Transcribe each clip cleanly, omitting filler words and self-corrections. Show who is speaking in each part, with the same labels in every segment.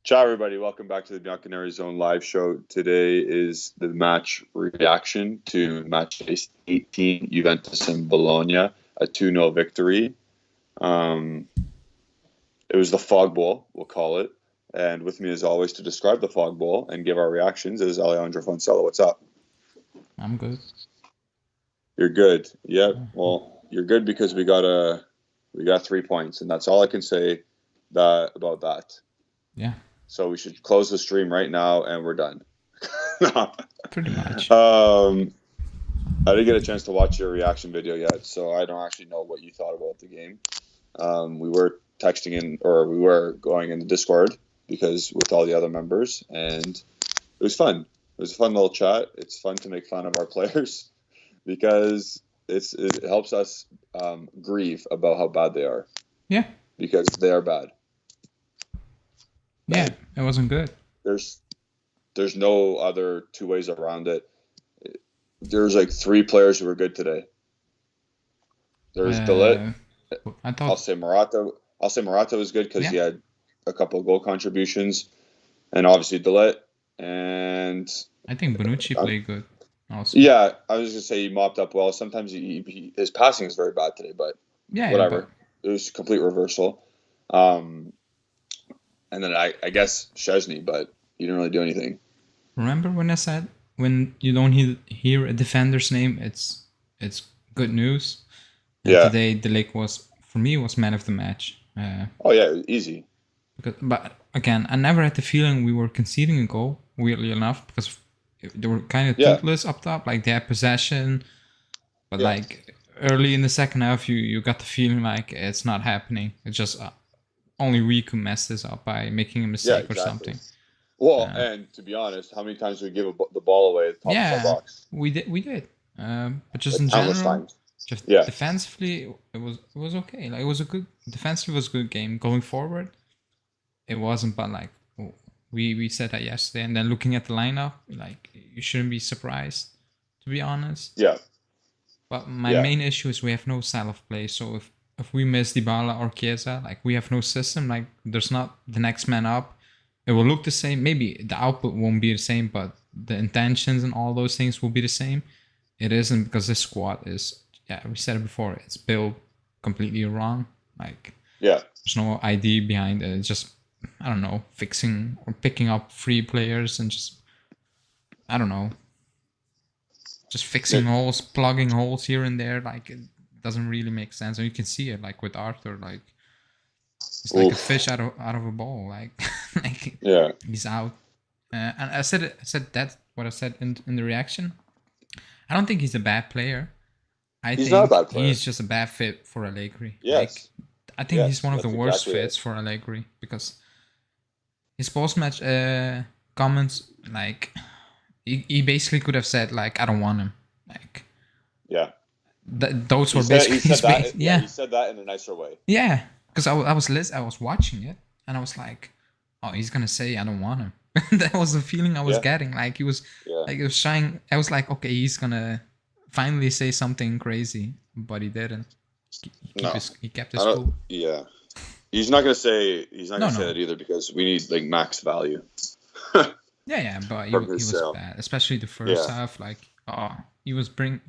Speaker 1: Ciao, everybody. Welcome back to the Bianconerizone live show. Today is the match reaction to match day 18, Juventus and Bologna, a 2-0 victory. It was the Fog Bowl, we'll call it. And with me, as always, to describe the Fog Bowl and give our reactions is Alejandro Foncella. What's up?
Speaker 2: I'm good.
Speaker 1: You're good. Yep. Well, you're good because we got 3 points, and that's all I can say about that.
Speaker 2: Yeah.
Speaker 1: So we should close the stream right now, and we're done.
Speaker 2: Pretty much.
Speaker 1: I didn't get a chance to watch your reaction video yet, so I don't actually know what you thought about the game. We were we were going in the Discord because with all the other members, and it was fun. It was a fun little chat. It's fun to make fun of our players because it helps us grieve about how bad they are.
Speaker 2: Yeah.
Speaker 1: Because they are bad.
Speaker 2: Yeah, it wasn't good.
Speaker 1: There's no other two ways around it. There's like 3 players who were good today. There's Delit. I'll say Morata. Was good because he had a couple of goal contributions, and obviously Delit. And
Speaker 2: I think Bonucci played good. Also.
Speaker 1: Yeah, I was gonna say he mopped up well. Sometimes his passing is very bad today, but whatever. It was a complete reversal. And then I guess Szczesny, but he didn't really do anything.
Speaker 2: Remember when I said when you don't hear a defender's name, it's good news. And today the Lake was man of the match.
Speaker 1: Easy.
Speaker 2: But again, I never had the feeling we were conceding a goal. Weirdly enough, because they were kind of toothless up top. Like they had possession, but like early in the second half, you got the feeling like it's not happening. It's just only we could mess this up by making a mistake or something.
Speaker 1: Well, and to be honest, how many times did we give the ball away at the top of the box?
Speaker 2: We did. But just in general, defensively, it was okay. Like defensively was a good game. Going forward, it wasn't. But like we said that yesterday, and then looking at the lineup, like you shouldn't be surprised, to be honest.
Speaker 1: Yeah.
Speaker 2: But my main issue is we have no style of play. So if we miss Dybala or Chiesa, like we have no system, like there's not the next man up. It will look the same. Maybe the output won't be the same, but the intentions and all those things will be the same. It isn't because this squad is, we said it before, it's built completely wrong. Like, there's no idea behind it. It's just, I don't know, fixing or picking up free players and just, I don't know, just fixing holes, plugging holes here and there. Like, it doesn't really make sense. And you can see it, like with Arthur, like it's like a fish out of a bowl. Like, he's out. And I said that what I said in the reaction. I don't think he's a bad player.
Speaker 1: He's not a bad player.
Speaker 2: He's just a bad fit for Allegri.
Speaker 1: Yes.
Speaker 2: Like, I think he's one of the worst fits for Allegri because his post-match comments, like he basically could have said like, I don't want him. Like, those were basically
Speaker 1: he said that in a nicer way.
Speaker 2: Yeah, because I was watching it and I was like, oh, he's gonna say I don't want him. That was the feeling I was getting. Like he was like he was trying. I was like, okay, he's gonna finally say something crazy, but he didn't. He kept his cool.
Speaker 1: Yeah, he's not gonna say that either because we need like max value.
Speaker 2: But he was bad, especially the first half. Like, he was putting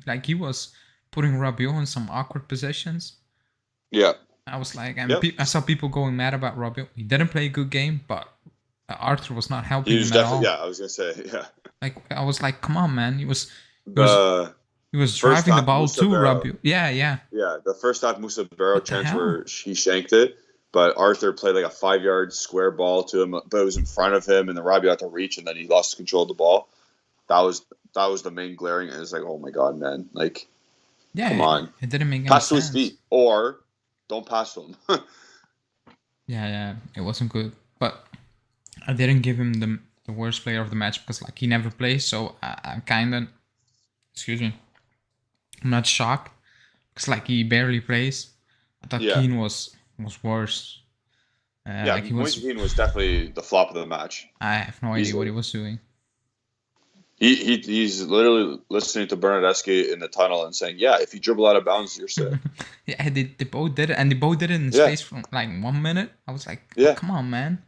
Speaker 2: Rabiot in some awkward positions.
Speaker 1: Yeah.
Speaker 2: I was like, I saw people going mad about Rabiot. He didn't play a good game, but Arthur was not helping him at all.
Speaker 1: Yeah, I was gonna say,
Speaker 2: Like, I was like, come on, man. He was driving the ball to Rabiot. Yeah.
Speaker 1: The first half Musa Barrow chance where he shanked it, but Arthur played like a 5-yard square ball to him, but it was in front of him, and the Rabiot had to reach, and then he lost control of the ball. That was the main glaring. And it's like, oh my god, man! Like, come on,
Speaker 2: it didn't make any
Speaker 1: sense. Pass to
Speaker 2: his
Speaker 1: feet or don't pass to him.
Speaker 2: It wasn't good, but I didn't give him the worst player of the match because like he never plays, so I'm kind of, I'm not shocked because like he barely plays. I thought Keane was worse.
Speaker 1: Keane was definitely the flop of the match.
Speaker 2: I have no idea what he was doing.
Speaker 1: He's literally listening to Bernardeschi in the tunnel and saying, if you dribble out of bounds, you're sick.
Speaker 2: They both did it, and they both did it in space for like 1 minute. I was like, come on, man.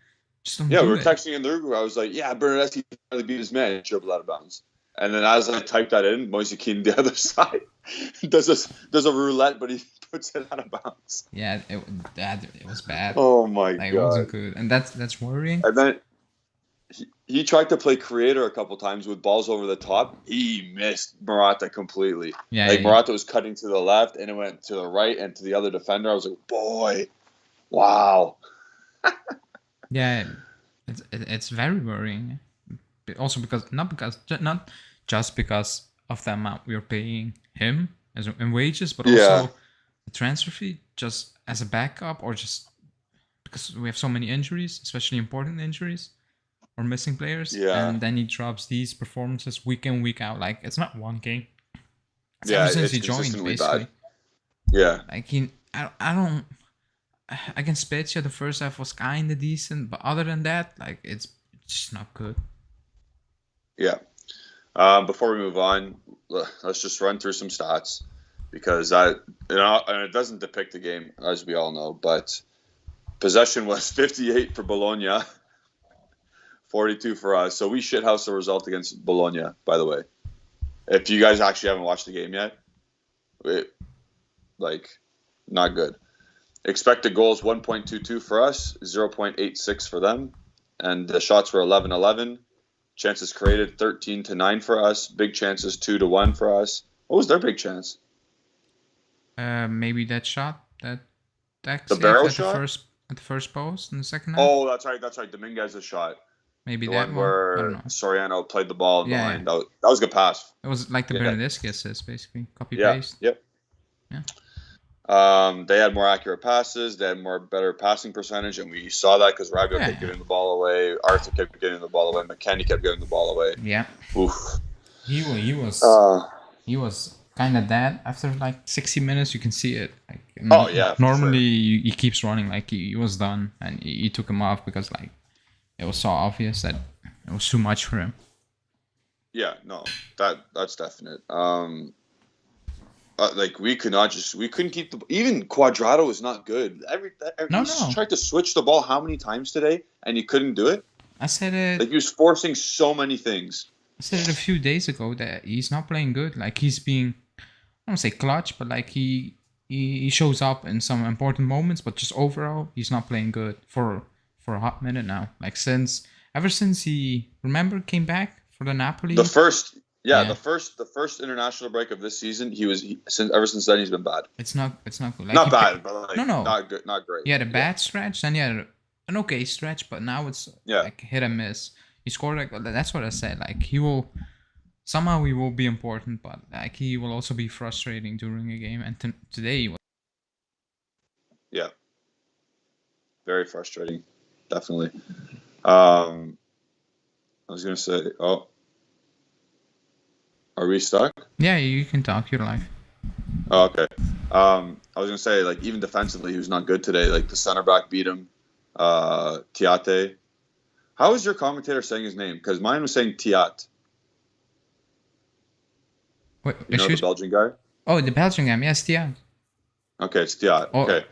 Speaker 2: Just don't
Speaker 1: Yeah, we
Speaker 2: do
Speaker 1: were
Speaker 2: it.
Speaker 1: texting in the group. I was like, yeah, Bernardeschi finally beat his man. He dribbled out of bounds. And then as I typed that in, Moise Keane the other side does a roulette, but he puts it out of bounds.
Speaker 2: Yeah, it was bad.
Speaker 1: Oh my
Speaker 2: Like,
Speaker 1: god!
Speaker 2: it wasn't good, and that's worrying.
Speaker 1: And then he tried to play creator a couple times with balls over the top. He missed Morata completely.
Speaker 2: Yeah,
Speaker 1: Like Morata was cutting to the left, and it went to the right and to the other defender. I was like, boy, wow.
Speaker 2: yeah, it's very worrying. Also not just because of the amount we're paying him as in wages, but also the transfer fee just as a backup, or just because we have so many injuries, especially important injuries or missing players.
Speaker 1: Yeah.
Speaker 2: And then he drops these performances week in, week out. Like, it's not one game. It's
Speaker 1: Yeah,
Speaker 2: ever since
Speaker 1: it's
Speaker 2: he joined,
Speaker 1: consistently
Speaker 2: basically.
Speaker 1: bad. Yeah.
Speaker 2: Like, I don't. Against Spezia, the first half was kind of decent, but other than that, like, it's just not good.
Speaker 1: Yeah. Before we move on, let's just run through some stats, because and it doesn't depict the game, as we all know, but possession was 58 for Bologna, 42 for us. So we shithoused the result against Bologna, by the way. If you guys actually haven't watched the game yet, not good. Expected goals 1.22 for us, 0.86 for them, and the shots were 11-11. Chances created 13-9 for us. Big chances 2-1 for us. What was their big chance?
Speaker 2: Maybe that shot, that
Speaker 1: the barrel
Speaker 2: at
Speaker 1: shot
Speaker 2: at the first post in the second half.
Speaker 1: Oh, that's right. Dominguez's shot.
Speaker 2: Maybe
Speaker 1: the
Speaker 2: that
Speaker 1: one
Speaker 2: one.
Speaker 1: where
Speaker 2: I don't know.
Speaker 1: Soriano played the ball behind.
Speaker 2: Yeah.
Speaker 1: That was a good pass.
Speaker 2: It was like the Bernardeschi assist, basically. Copy paste.
Speaker 1: Yep.
Speaker 2: Yeah.
Speaker 1: They had more accurate passes. They had better passing percentage, and we saw that because Rabiot kept giving the ball away. Arthur kept giving the ball away. McKennie kept giving the ball away.
Speaker 2: Yeah.
Speaker 1: Oof.
Speaker 2: He was kind of dead after like 60 minutes. You can see it. Like, normally he keeps running. Like, he was done, and he took him off because like it was so obvious that it was too much for him.
Speaker 1: Yeah, no, that's definite. We couldn't keep even Quadrado is not good. He tried to switch the ball how many times today, and he couldn't do it.
Speaker 2: I said it.
Speaker 1: Like, he was forcing so many things.
Speaker 2: I said it a few days ago that he's not playing good. Like, he's being, I don't say clutch, but like he shows up in some important moments, but just overall he's not playing good for a hot minute now. Like, ever since he came back for the Napoli.
Speaker 1: The first international break of this season, ever since then he's been bad.
Speaker 2: It's not good. Like,
Speaker 1: not bad, but like,
Speaker 2: no,
Speaker 1: not good, not great.
Speaker 2: He had a bad stretch, then he had an okay stretch, but now it's like hit and miss. He scored like, that's what I said. Like, he will be important, but like he will also be frustrating during a game. And today he was.
Speaker 1: Yeah. Very frustrating, definitely. I was gonna say, are we stuck?
Speaker 2: Yeah, you can talk. You're live.
Speaker 1: Oh, okay. I was gonna say, like, even defensively, he was not good today. Like, the center back beat him. Tiate. How is your commentator saying his name? Because mine was saying Tiat.
Speaker 2: Wait,
Speaker 1: the Belgian guy?
Speaker 2: Oh, the Belgian guy. Yes, Tiat.
Speaker 1: Okay, it's Tiat.
Speaker 2: Oh,
Speaker 1: okay.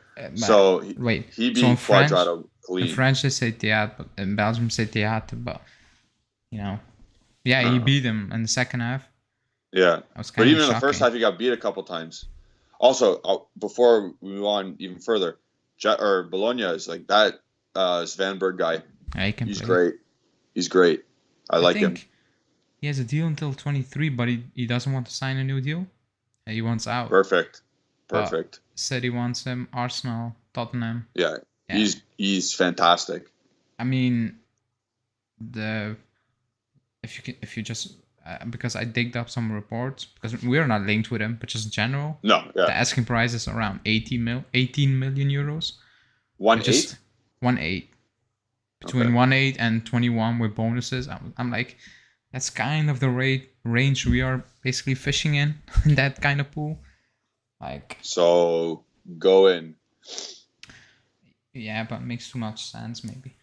Speaker 1: He beat Quadrado clean.
Speaker 2: In French, they say Tiat, but in Belgium, they say Tiat. But, he beat him in the second half.
Speaker 1: Yeah. But even in the first half, he got beat a couple times. Also, before we move on even further, Bologna is like that Svanberg guy.
Speaker 2: Yeah,
Speaker 1: he's great. He's great. I like him.
Speaker 2: He has a deal until 23, but he doesn't want to sign a new deal. He wants out.
Speaker 1: Perfect.
Speaker 2: Said he wants him. Arsenal, Tottenham.
Speaker 1: Yeah. He's fantastic.
Speaker 2: I mean, if you just because I digged up some reports, because we're not linked with him, but just in general.
Speaker 1: No. Yeah.
Speaker 2: The asking price is around 18 million euros.
Speaker 1: 1.8.
Speaker 2: 1.8. Between 1.8 and 21 with bonuses. I'm like, that's kind of the range we are basically fishing in that kind of pool. Like,
Speaker 1: so go in.
Speaker 2: Yeah, but it makes too much sense, maybe.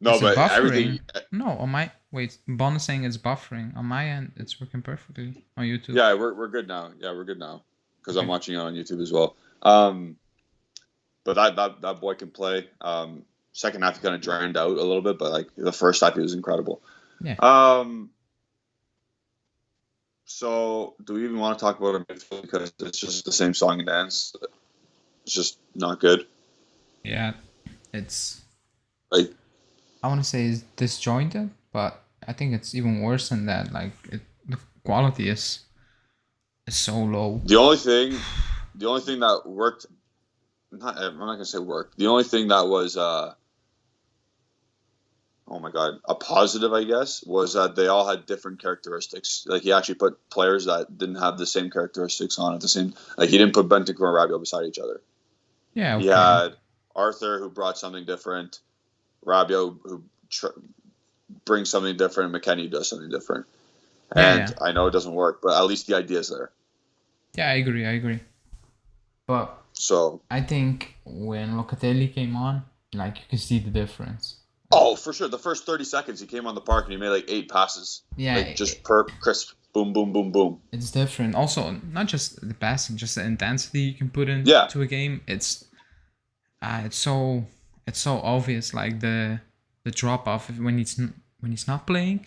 Speaker 1: No, but buffering? Everything.
Speaker 2: No, on my bonusing is buffering. On my end, it's working perfectly on YouTube.
Speaker 1: Yeah, we're good now. Because I'm watching it on YouTube as well. But that boy can play. Second half, he kind of drained out a little bit, but like the first half, he was incredible.
Speaker 2: Yeah.
Speaker 1: So do we even want to talk about a midfield because it's just the same song and dance? It's just not good.
Speaker 2: Yeah, it's
Speaker 1: like
Speaker 2: I want to say it's disjointed, but I think it's even worse than that. Like the quality is so low.
Speaker 1: The only thing that worked, I'm not gonna say worked. The only thing that was oh my god, a positive, I guess, was that they all had different characteristics. Like he actually put players that didn't have the same characteristics on at the same. Like he didn't put Bentancur and Rabiot beside each other.
Speaker 2: Yeah, okay.
Speaker 1: He had Arthur, who brought something different. Rabiot, who brings something different. McKennie does something different. And I know it doesn't work, but at least the idea is there.
Speaker 2: Yeah, I agree. But
Speaker 1: so
Speaker 2: I think when Locatelli came on, like you can see the difference.
Speaker 1: Oh, for sure. The first 30 seconds he came on the park and he made like 8 passes.
Speaker 2: Yeah.
Speaker 1: Like just crisp. Boom, boom, boom, boom.
Speaker 2: It's different. Also, not just the passing, just the intensity you can put into a game. It's so obvious, like the drop off when he's not playing.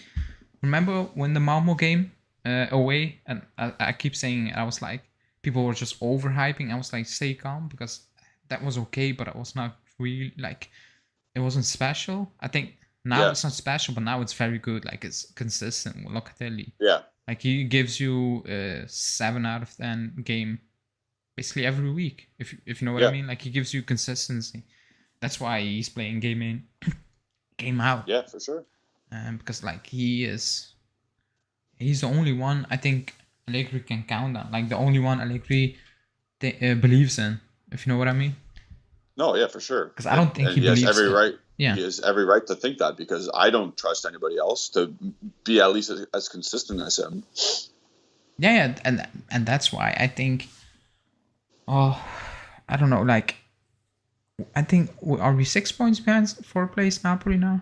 Speaker 2: Remember when the Malmo game away, and I keep saying, I was like, people were just overhyping. I was like, stay calm, because that was okay, but it was not really like, it wasn't special. I think now it's not special, but now it's very good. Like it's consistent with Locatelli.
Speaker 1: Yeah.
Speaker 2: Like he gives you a 7 out of 10 game basically every week, if you know what I mean. Like he gives you consistency. That's why he's playing game in, game out.
Speaker 1: Yeah, for sure.
Speaker 2: Because like he's the only one I think Allegri can count on. Like the only one Allegri believes in, if you know what I mean.
Speaker 1: No, yeah, for sure.
Speaker 2: Because I don't think he believes.
Speaker 1: Every right. Yeah. He has every right to think that, because I don't trust anybody else to be at least as consistent as him.
Speaker 2: Yeah, and that's why I think. Oh, I don't know. Like, I think are we 6 points behind for place Napoli now?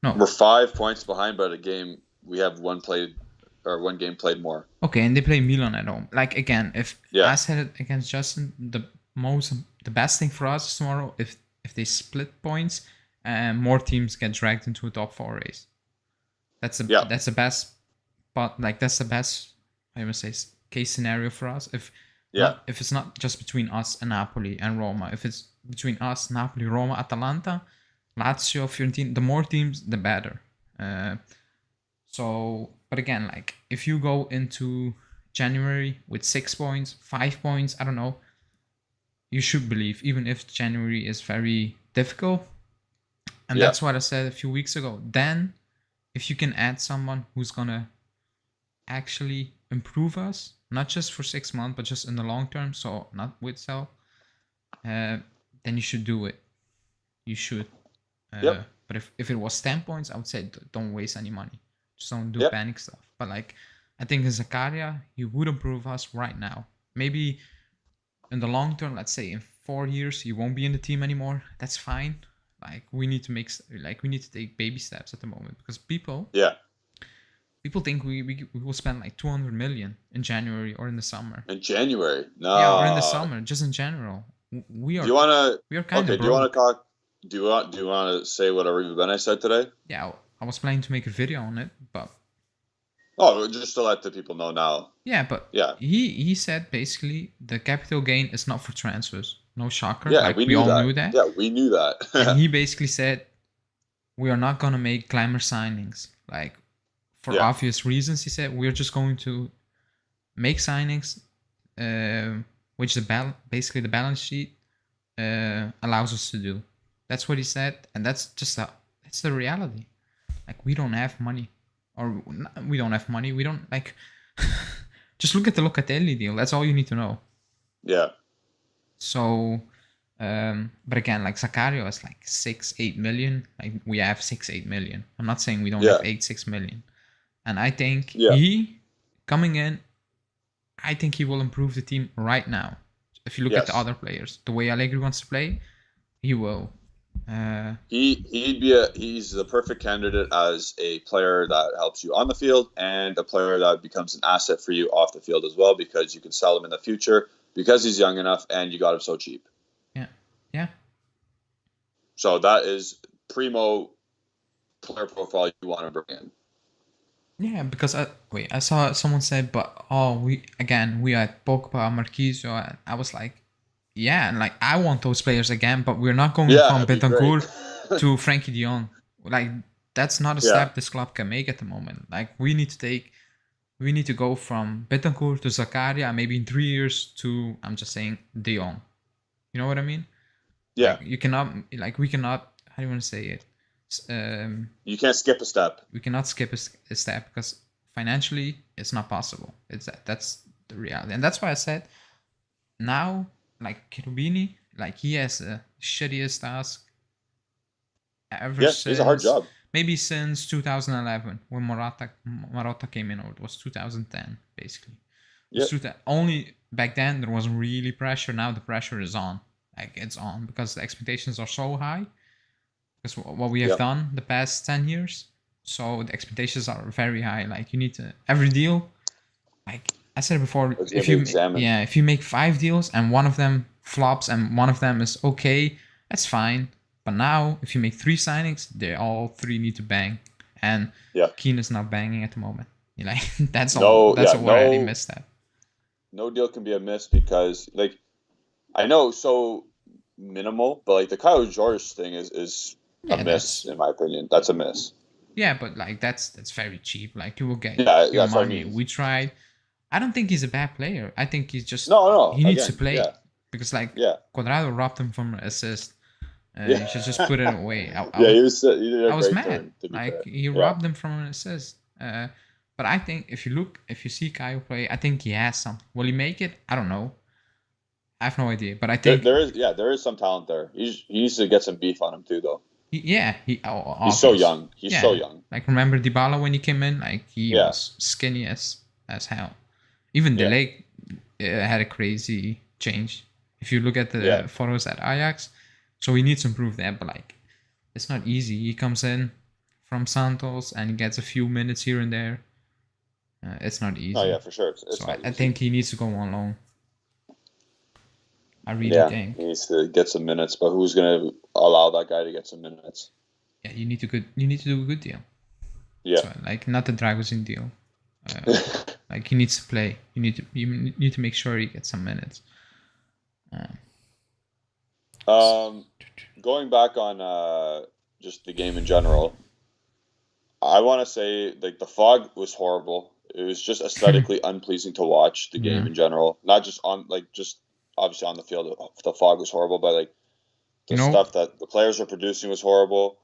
Speaker 2: No,
Speaker 1: we're 5 points behind, but we have one game played more.
Speaker 2: Okay, and they play Milan at home. Like again, if I said it against Justin, the best thing for us is tomorrow if they split points and more teams get dragged into a top 4 race. That's the best, but like that's the best, I would say, case scenario for us. If it's not just between us and Napoli and Roma, if it's between us, Napoli, Roma, Atalanta, Lazio, Fiorentina, the more teams, the better. But again, like if you go into January with 6 points, 5 points, I don't know, you should believe, even if January is very difficult. And that's what I said a few weeks ago. Then, if you can add someone who's gonna actually improve us, not just for 6 months, but just in the long term, so not with sell, then you should do it. You should. But if it was 10 points, I would say don't waste any money. Just don't do panic stuff. But like, I think Zakaria, he would improve us right now. Maybe in the long term, let's say in 4 years, he won't be in the team anymore. That's fine. Like we need to take baby steps at the moment, because people think we will spend like 200 million in January or in the summer.
Speaker 1: In January? No.
Speaker 2: Yeah, or in the summer, just in general. We are.
Speaker 1: Do you want to?
Speaker 2: Kind of.
Speaker 1: Do you want to talk? Do you want to say what Arriva Bene said today?
Speaker 2: Yeah, I was planning to make a video on it, but.
Speaker 1: Oh, just to let the people know now.
Speaker 2: Yeah, but he said basically the capital gain is not for transfers. No shocker.
Speaker 1: Yeah,
Speaker 2: like,
Speaker 1: we all knew that. Yeah, we knew that.
Speaker 2: And he basically said we are not gonna make glamour signings. Like for obvious reasons, he said we're just going to make signings, which basically the balance sheet allows us to do. That's what he said, and that's the reality. Like we don't have money. Or we don't have money. We don't like. Just look at the Locatelli deal. That's all you need to know.
Speaker 1: Yeah.
Speaker 2: So, but again, like Zakaria is like 6-8 million. Like we have 6-8 million. I'm not saying we don't have 8-6 million. And I think he coming in, I think he will improve the team right now. If you look at the other players, the way Allegri wants to play, he will.
Speaker 1: He's the perfect candidate as a player that helps you on the field and a player that becomes an asset for you off the field as well, because you can sell him in the future because he's young enough and you got him so cheap.
Speaker 2: Yeah.
Speaker 1: So that is primo player profile you want to bring in.
Speaker 2: Yeah, because I saw someone said, but we had Pogba, Marquinhos, and I was like, yeah, and like I want those players again, but we're not going from Betancourt to Frankie de Jong. Like that's not a step this club can make at the moment. Like we need to go from Betancourt to Zakaria, maybe in 3 years to, I'm just saying, de Jong. You know what I mean?
Speaker 1: Yeah.
Speaker 2: Like we cannot, how do you want to say it?
Speaker 1: You can't skip a step.
Speaker 2: We cannot skip a step because financially it's not possible. That's the reality, and that's why I said now, like Cherubini, like he has a shittiest task ever since.
Speaker 1: It's a hard job.
Speaker 2: Maybe since 2011 when Morata came in, or it was 2010 basically. Yeah. Only back then there wasn't really pressure. Now the pressure is on. Like it's on because the expectations are so high. Because what we have done the past 10 years, so the expectations are very high. Like you need to every deal. Like I said before, if you make 5 deals and one of them flops and one of them is okay, that's fine. But now if you make 3 signings, they all 3 need to bang, and Keane is not banging at the moment. Like that's already missed that.
Speaker 1: No deal can be a miss because like I know so minimal, but like the Kyle George thing is a miss in my opinion. That's a miss.
Speaker 2: Yeah, but like that's very cheap. Like you will get your money. What I mean. We tried. I don't think he's a bad player. I think he's just he needs to play because like Cuadrado robbed him from an assist. He should just put it away. I was mad. Like he robbed him from an assist. But I think if you see Kyle play, I think he has something. Will he make it? I don't know. I have no idea. But I think
Speaker 1: there is some talent there. He needs to get some beef on him too, though.
Speaker 2: He's
Speaker 1: so young. He's so young.
Speaker 2: Like remember Dybala when he came in? Like he was skinny as hell. Even Delay had a crazy change. If you look at the photos at Ajax, so he needs to improve that. But like, it's not easy. He comes in from Santos and he gets a few minutes here and there. It's not easy.
Speaker 1: Oh yeah, for sure.
Speaker 2: I think he needs to go on loan. I really think
Speaker 1: he needs to get some minutes. But who's gonna allow that guy to get some minutes?
Speaker 2: Yeah, you need to do a good deal.
Speaker 1: Yeah,
Speaker 2: so, like not the Dragosin deal. Like he needs to play. You need to make sure he gets some minutes.
Speaker 1: Going back on just the game in general, I want to say like the fog was horrible. It was just aesthetically unpleasing to watch the game in general. Not just on just obviously on the field. The fog was horrible, but like the stuff that the players were producing was horrible.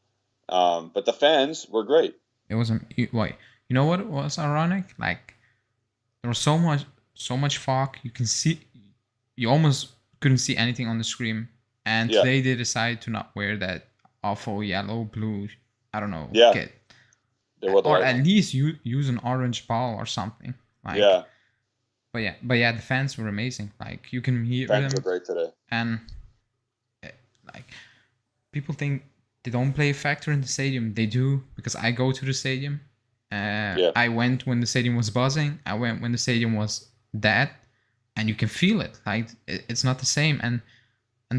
Speaker 1: But the fans were great.
Speaker 2: It wasn't. Wait, you know what was ironic? Like there was so much fog. You almost couldn't see anything on the screen. And today they decided to not wear that awful yellow, blue, I don't know, kit. Or at least use an orange ball or something. Like, But the fans were amazing. Like you can hear them.
Speaker 1: Fans were great today.
Speaker 2: And like people think they don't play a factor in the stadium. They do, because I go to the stadium. I went when the stadium was buzzing. I went when the stadium was dead, and you can feel it. Like it's not the same, and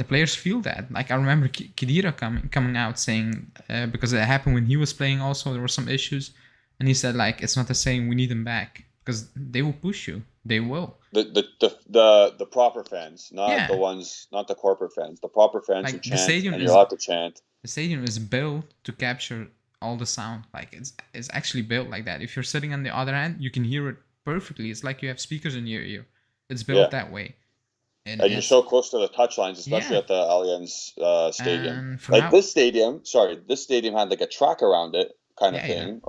Speaker 2: the players feel that. Like I remember Khedira coming out saying because it happened when he was playing. Also, there were some issues, and he said like it's not the same. We need him back because they will push you. They will.
Speaker 1: The proper fans, not the ones, not the corporate fans. The proper fans like who chant, and you'll have to chant.
Speaker 2: The stadium is built to capture all the sound. Like it's actually built like that. If you're sitting on the other end, you can hear it perfectly. It's like you have speakers in your ear. It's built that way.
Speaker 1: And you're so close to the touchlines, especially at the Allianz Stadium. Like this stadium had like a track around it kind of thing,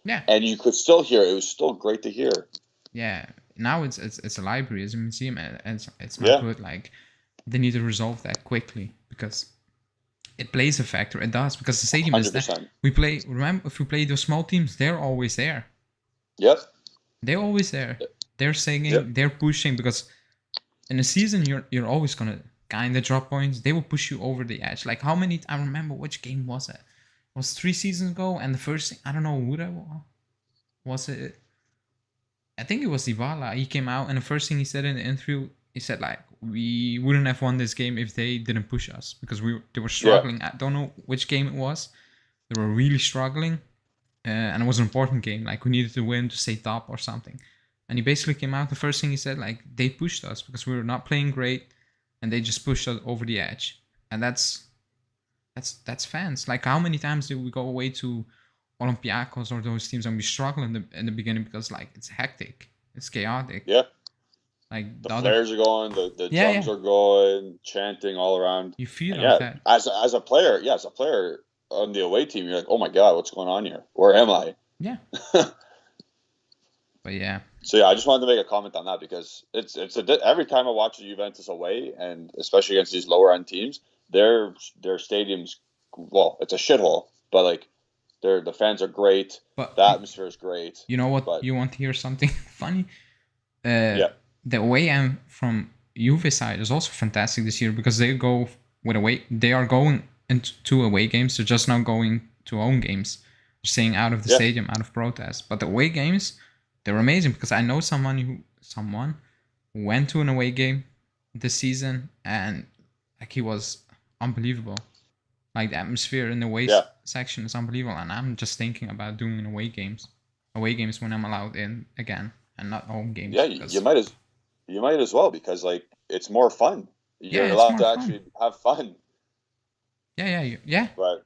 Speaker 1: and you could still hear it. It was still great to hear.
Speaker 2: Yeah, now it's a library, it's a museum, and it's not good. Like they need to resolve that quickly because it plays a factor. It does, because the stadium 100%. Is there. Remember, if we play those small teams, they're always there.
Speaker 1: Yep.
Speaker 2: They're always there. They're singing. They're pushing, because in a season you're always gonna kind of drop points. They will push you over the edge. Like how many? I remember which game was it? It was 3 seasons ago, and the first, I don't know who that was. It? I think it was Dybala. He came out, and the first thing he said in the interview, he said like we wouldn't have won this game if they didn't push us because they were
Speaker 1: Yeah.
Speaker 2: struggling. I don't know which game it was. They were really struggling, and it was an important game. Like we needed to win to stay top or something. And he basically came out. The first thing he said, like they pushed us because we were not playing great, and they just pushed us over the edge. And that's fans. Like how many times did we go away to Olympiacos or those teams and we struggle in the beginning because like it's hectic, it's chaotic.
Speaker 1: Yeah.
Speaker 2: Like
Speaker 1: The flares are going, the
Speaker 2: Yeah,
Speaker 1: drums
Speaker 2: yeah.
Speaker 1: are going, chanting all around.
Speaker 2: You feel
Speaker 1: And
Speaker 2: like
Speaker 1: yeah,
Speaker 2: that.
Speaker 1: as a player, on the away team, you're like, oh my god, what's going on here? Where am I?
Speaker 2: Yeah. But yeah,
Speaker 1: So yeah, I just wanted to make a comment on that because every time I watch the Juventus away, and especially against these lower end teams, their stadiums, well, it's a shithole, but like the fans are great,
Speaker 2: but
Speaker 1: the atmosphere is great.
Speaker 2: you know what?
Speaker 1: But
Speaker 2: You want to hear something funny?
Speaker 1: yeah,
Speaker 2: The away end from Juve side is also fantastic this year because they go with away. They are going into away games. They're just not going to home games. They're staying out of the
Speaker 1: Yeah.
Speaker 2: stadium, out of protest. But the away games, they're amazing because I know someone who went to an away game this season and like he was unbelievable. Like the atmosphere in the away
Speaker 1: Yeah.
Speaker 2: section is unbelievable, and I'm just thinking about doing an away games when I'm allowed in again, and not home games.
Speaker 1: yeah,
Speaker 2: because-
Speaker 1: you might as well because like it's more fun. You're
Speaker 2: Yeah, it's
Speaker 1: allowed to
Speaker 2: more
Speaker 1: actually have fun.
Speaker 2: Yeah.
Speaker 1: But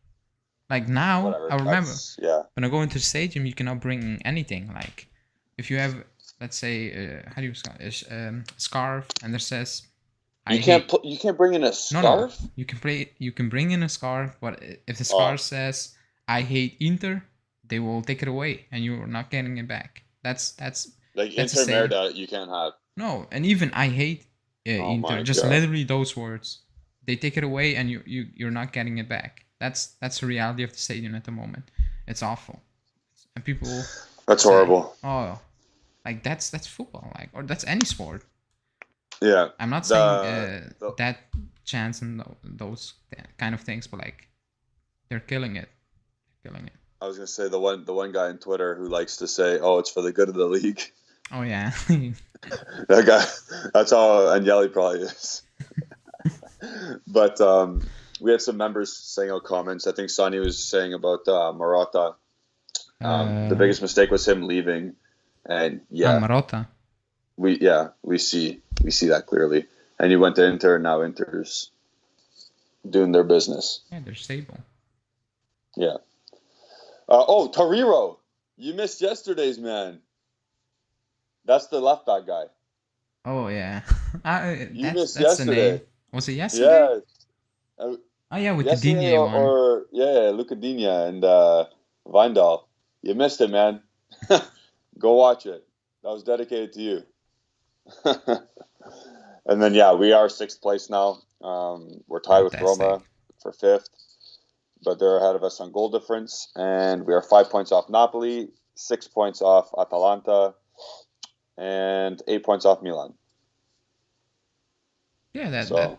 Speaker 2: Like now,
Speaker 1: whatever.
Speaker 2: I remember
Speaker 1: Yeah.
Speaker 2: when I go into the stadium, you cannot bring anything. Like if you have, let's say, how do you call it? Scarf, and it says,
Speaker 1: You can't bring in a
Speaker 2: No,
Speaker 1: scarf?
Speaker 2: no. You can bring in a scarf, but if the scarf says "I hate Inter," they will take it away, and you're not getting it back. That's
Speaker 1: Like
Speaker 2: that's
Speaker 1: Inter
Speaker 2: the same.
Speaker 1: Merda you can't have.
Speaker 2: No, and even I hate
Speaker 1: Oh
Speaker 2: Inter.
Speaker 1: my
Speaker 2: Just
Speaker 1: God.
Speaker 2: literally those words. They take it away, and you're not getting it back. That's the reality of the stadium at the moment. It's awful, and people
Speaker 1: That's
Speaker 2: say,
Speaker 1: horrible.
Speaker 2: Oh, like that's football, like, or that's any sport.
Speaker 1: Yeah.
Speaker 2: I'm not
Speaker 1: The-
Speaker 2: saying
Speaker 1: the-
Speaker 2: that chance and those kind of things, but like they're killing it.
Speaker 1: I was gonna say the one guy on Twitter who likes to say, "Oh, it's for the good of the league."
Speaker 2: Oh yeah.
Speaker 1: That guy. That's how Agnelli probably is. But we had some members saying out comments. I think Sonny was saying about Marotta. The biggest mistake was him leaving, and yeah,
Speaker 2: Marotta.
Speaker 1: we see that clearly. And he went to Inter, and now Inter's doing their business.
Speaker 2: Yeah, they're stable.
Speaker 1: Yeah. Toriro, you missed yesterday's man. That's the left back guy.
Speaker 2: Oh yeah.
Speaker 1: You missed
Speaker 2: that's the
Speaker 1: yesterday.
Speaker 2: name. Was it yesterday?
Speaker 1: Yeah.
Speaker 2: Oh yeah, with the
Speaker 1: Yesterday
Speaker 2: Digne one.
Speaker 1: or Luca Digne and Weindal. You missed it, man. Go watch it. That was dedicated to you. And then we are 6th place now. We're tied with
Speaker 2: Fantastic.
Speaker 1: Roma for 5th, but they're ahead of us on goal difference, and we are 5 points off Napoli, 6 points off Atalanta, and 8 points off Milan.
Speaker 2: Yeah,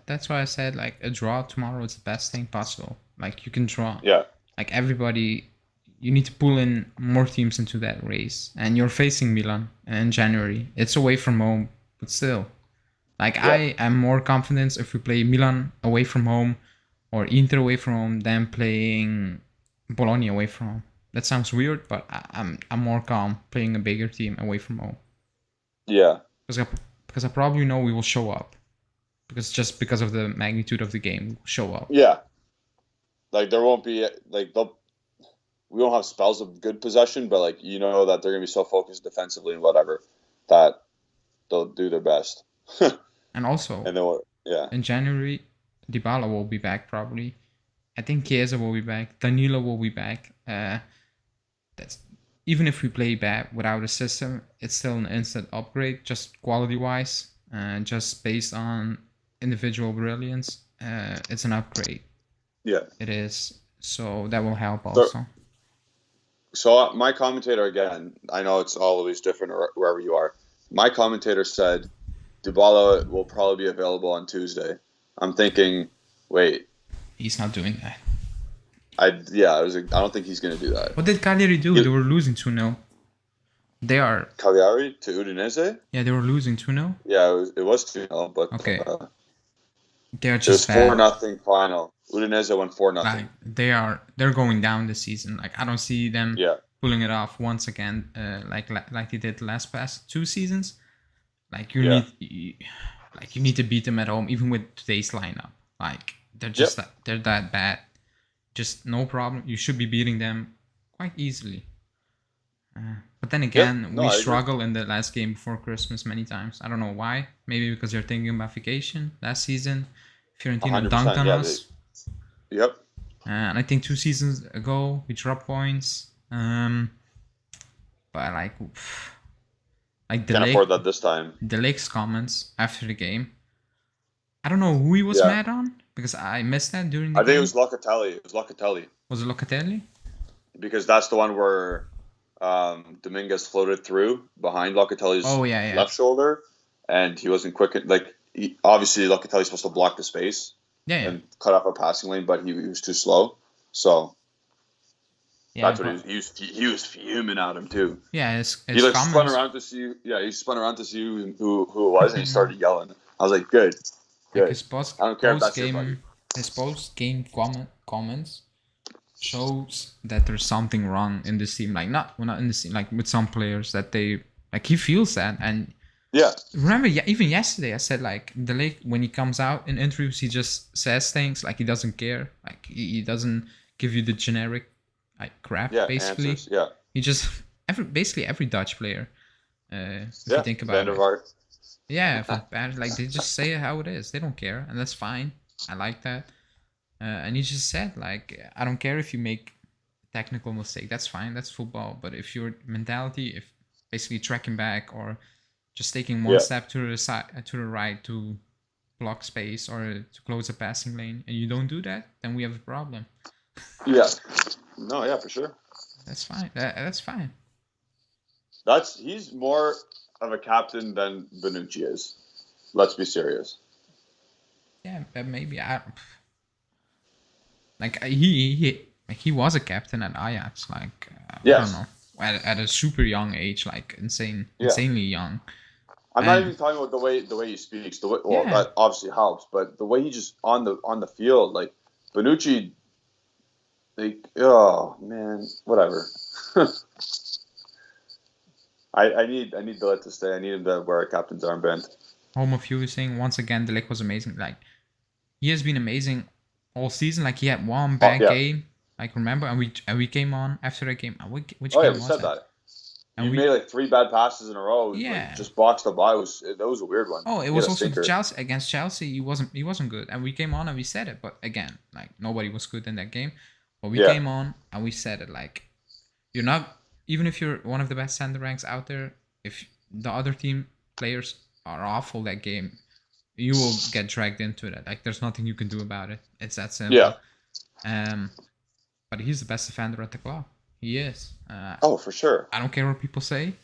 Speaker 2: that's why I said like a draw tomorrow is the best thing possible. Like you can draw.
Speaker 1: Yeah.
Speaker 2: Like everybody, you need to pull in more teams into that race, and you're facing Milan in January. It's away from home, but still, like I am more confident if we play Milan away from home or Inter away from home than playing Bologna away from home. That sounds weird, but I'm more calm playing a bigger team away from home.
Speaker 1: Yeah.
Speaker 2: Because I probably know we will show up. Because of the magnitude of the game, we'll show up.
Speaker 1: Yeah. Like there won't be we won't have spells of good possession, but like you know that they're gonna be so focused defensively and whatever that they'll do their best.
Speaker 2: And also,
Speaker 1: in
Speaker 2: January, Dybala will be back probably. I think Chiesa will be back. Danilo will be back. That's even if we play bad without a system, it's still an instant upgrade, just quality wise, just based on individual brilliance. It's an upgrade.
Speaker 1: Yeah.
Speaker 2: It is. So that will help also.
Speaker 1: So my commentator, again, I know it's always different wherever you are. My commentator said Dybala will probably be available on Tuesday. I'm thinking, wait.
Speaker 2: He's not doing that.
Speaker 1: I don't think he's going to do that.
Speaker 2: What did Cagliari do? They were losing 2-0. They are.
Speaker 1: Cagliari to Udinese.
Speaker 2: Yeah, they were losing 2-0.
Speaker 1: Yeah, it was 2-0, but
Speaker 2: Okay. They're
Speaker 1: it was
Speaker 2: just bad.
Speaker 1: 4-0 final. Udinese won 4-0.
Speaker 2: Like they're going down this season. Like I don't see them
Speaker 1: Yeah.
Speaker 2: pulling it off once again. Like they did the past 2 seasons. Like you need to beat them at home, even with today's lineup. Like they're just they're that bad. Just no problem. You should be beating them quite easily. But then again, we struggle in the last game before Christmas many times. I don't know why. Maybe because you're thinking about vacation last season. Fiorentina dunked on us.
Speaker 1: Yep.
Speaker 2: And I think 2 seasons ago we dropped points. But like
Speaker 1: can't afford that this time.
Speaker 2: The Lake's comments after the game. I don't know who he was mad on because I missed that during the game.
Speaker 1: I think it was Locatelli.
Speaker 2: Was it Locatelli?
Speaker 1: Because that's the one where Dominguez floated through behind Locatelli's left shoulder, and he wasn't quick. Obviously, Locatelli's supposed to block the space and cut off a passing lane, but he was too slow. So that's what he was fuming at him too.
Speaker 2: Yeah,
Speaker 1: he spun around to see. Yeah, he spun around to see who it was, and he started yelling. I was like, good.
Speaker 2: Like his I don't care if that's your buddy. His post-game comments shows that there's something wrong in this team. Like not in this team, like with some players that they like he feels that. And remember, even yesterday I said like Delay when he comes out in interviews he just says things like he doesn't care. Like he doesn't give you the generic like crap basically.
Speaker 1: Answers,
Speaker 2: he just basically every Dutch player. If you think about it. Yeah, like they just say it how it is. They don't care, and that's fine. I like that. And he just said, like, I don't care if you make a technical mistake. That's fine. That's football. But if your mentality, if basically tracking back or just taking one step to the side, to the right to block space or to close a passing lane, and you don't do that, then we have a problem.
Speaker 1: Yeah. No. Yeah, for sure.
Speaker 2: That's fine. That's fine.
Speaker 1: He's more of a captain than Bonucci is. Let's be serious.
Speaker 2: Yeah, but maybe he was a captain at Ajax. Like I don't know, at a super young age, like insanely young.
Speaker 1: I'm not even talking about the way he speaks. That obviously helps, but the way he just on the field, like Bonucci. Like, oh man, whatever. I need Billet to stay. I need him to wear a captain's armband.
Speaker 2: Home of you is saying once again, Delic was amazing. Like he has been amazing all season. Like he had one bad game. Like remember, and we came on after that game. Which game
Speaker 1: we
Speaker 2: was
Speaker 1: said
Speaker 2: that?
Speaker 1: And we made like 3 bad passes in a row.
Speaker 2: Yeah,
Speaker 1: like, just boxed the by. That was a weird one.
Speaker 2: Oh, it was also against Chelsea. He wasn't good, and we came on and we said it. But again, like nobody was good in that game. But we came on and we said it. Like you're not. Even if you're one of the best center backs out there, if the other team players are awful that game, you will get dragged into it. Like there's nothing you can do about it. It's that simple. Yeah. But he's the best defender at the club. He is.
Speaker 1: For sure.
Speaker 2: I don't care what people say,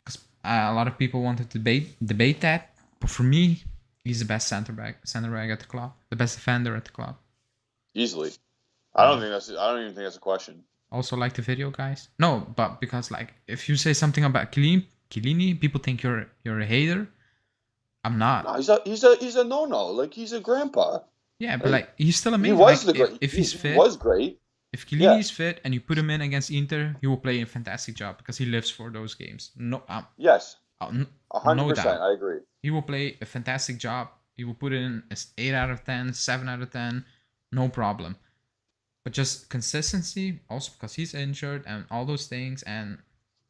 Speaker 2: because a lot of people want to debate that. But for me, he's the best center back at the club, the best defender at the club.
Speaker 1: Easily. I don't even think that's a question.
Speaker 2: Also like the video, guys? No, but because like if you say something about Chiellini, people think you're a hater. I'm not.
Speaker 1: No, he's a no-no. Like he's a grandpa.
Speaker 2: Yeah, but like he's still amazing.
Speaker 1: He was
Speaker 2: if he's fit.
Speaker 1: He was great.
Speaker 2: If Chiellini is fit and you put him in against Inter, he will play a fantastic job because he lives for those games. No.
Speaker 1: Yes.
Speaker 2: 100%.
Speaker 1: No doubt. I agree.
Speaker 2: He will play a fantastic job. He will put it in as 8 out of 10, 7 out of 10, no problem. But just consistency, also because he's injured and all those things, and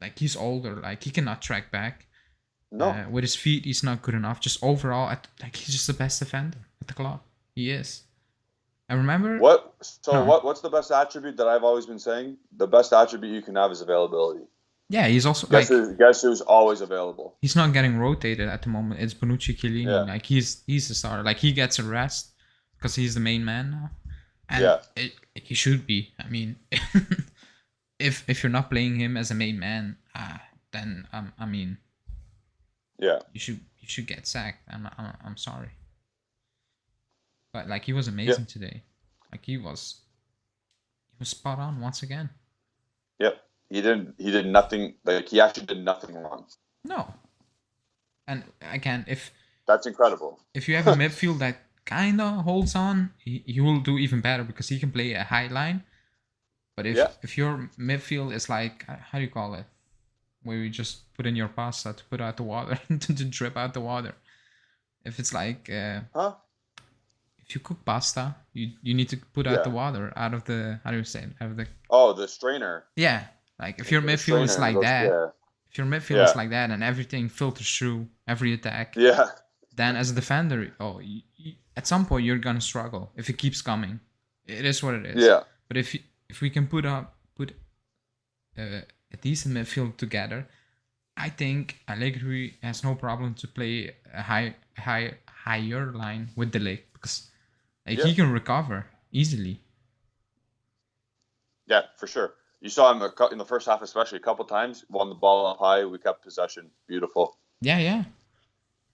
Speaker 2: like he's older, like he cannot track back.
Speaker 1: No.
Speaker 2: With his feet, he's not good enough. Just overall, he's just the best defender at the club. He is. And remember
Speaker 1: what's the best attribute that I've always been saying? The best attribute you can have is availability.
Speaker 2: Yeah, he's also
Speaker 1: guess who's always available.
Speaker 2: He's not getting rotated at the moment. It's Bonucci, Chiellini. Yeah. Like he's the starter. Like he gets a rest because he's the main man now. And he should be. I mean, if you're not playing him as a main man, then I mean, you should get sacked. I'm sorry, but like he was amazing today. Like he was spot on once again.
Speaker 1: Yep, He did nothing. Like, he actually did nothing wrong.
Speaker 2: No. And again,
Speaker 1: that's incredible.
Speaker 2: If you have a midfield that kind of holds on, he will do even better because he can play a high line. But if your midfield is like, how do you call it? Where you just put in your pasta to put out the water, to drip out the water. If it's like, if you cook pasta, you need to put out the water out of the, how do you say it? Out of the...
Speaker 1: Oh, the strainer.
Speaker 2: Yeah. Like if your midfield is like that, if your midfield is like that and everything filters through every attack, then as a defender, at some point you're gonna struggle if it keeps coming. It is what it is.
Speaker 1: Yeah.
Speaker 2: But if we can put a decent midfield together, I think Allegri has no problem to play a higher line with De Ligt because he can recover easily.
Speaker 1: Yeah, for sure. You saw him in the first half, especially a couple times. Won the ball up high. We kept possession. Beautiful.
Speaker 2: Yeah.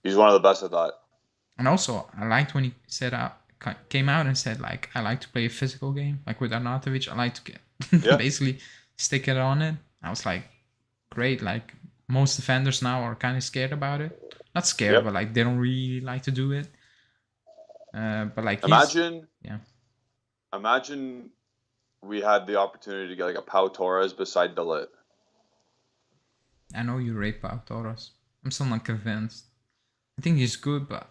Speaker 1: He's one of the best at that.
Speaker 2: And also, I liked when he came out and said, like, I like to play a physical game. Like with Arnautovic, I like to basically stick it on it. I was like, great. Like most defenders now are kind of scared about it. Not scared, but like they don't really like to do it. But like
Speaker 1: imagine we had the opportunity to get like a Pau Torres beside De Ligt.
Speaker 2: I know you rate Pau Torres. I'm still not convinced. I think he's good, but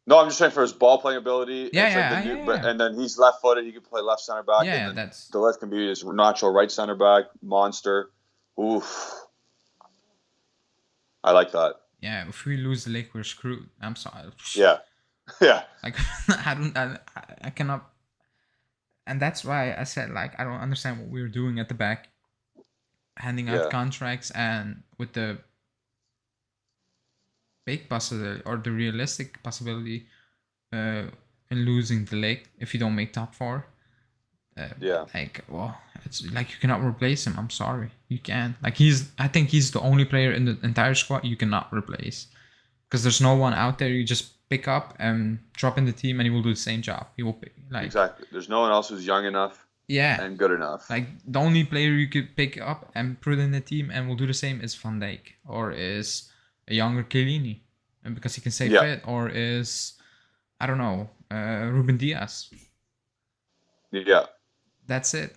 Speaker 1: no, I'm just saying for his ball playing ability.
Speaker 2: But
Speaker 1: and then he's left-footed. He can play left center back.
Speaker 2: Yeah,
Speaker 1: and that's De Ligt can be his natural right center back monster. Oof, I like that.
Speaker 2: Yeah, if we lose the Lake, we're screwed. I'm sorry.
Speaker 1: Yeah.
Speaker 2: Like I cannot, and that's why I said like I don't understand what we were doing at the back, handing out contracts and with the big possibility or the realistic possibility in losing the Lake if you don't make top 4. Like, well, it's like you cannot replace him. I'm sorry, you can't. Like I think he's the only player in the entire squad you cannot replace because there's no one out there you just pick up and drop in the team and he will do the same job. He will pick, like
Speaker 1: exactly. There's no one else who's young enough. And good enough.
Speaker 2: Like the only player you could pick up and put in the team and will do the same is Van Dijk or is a younger Chiellini, and because he can stay fit, or is I don't know, Ruben Diaz.
Speaker 1: Yeah.
Speaker 2: That's it,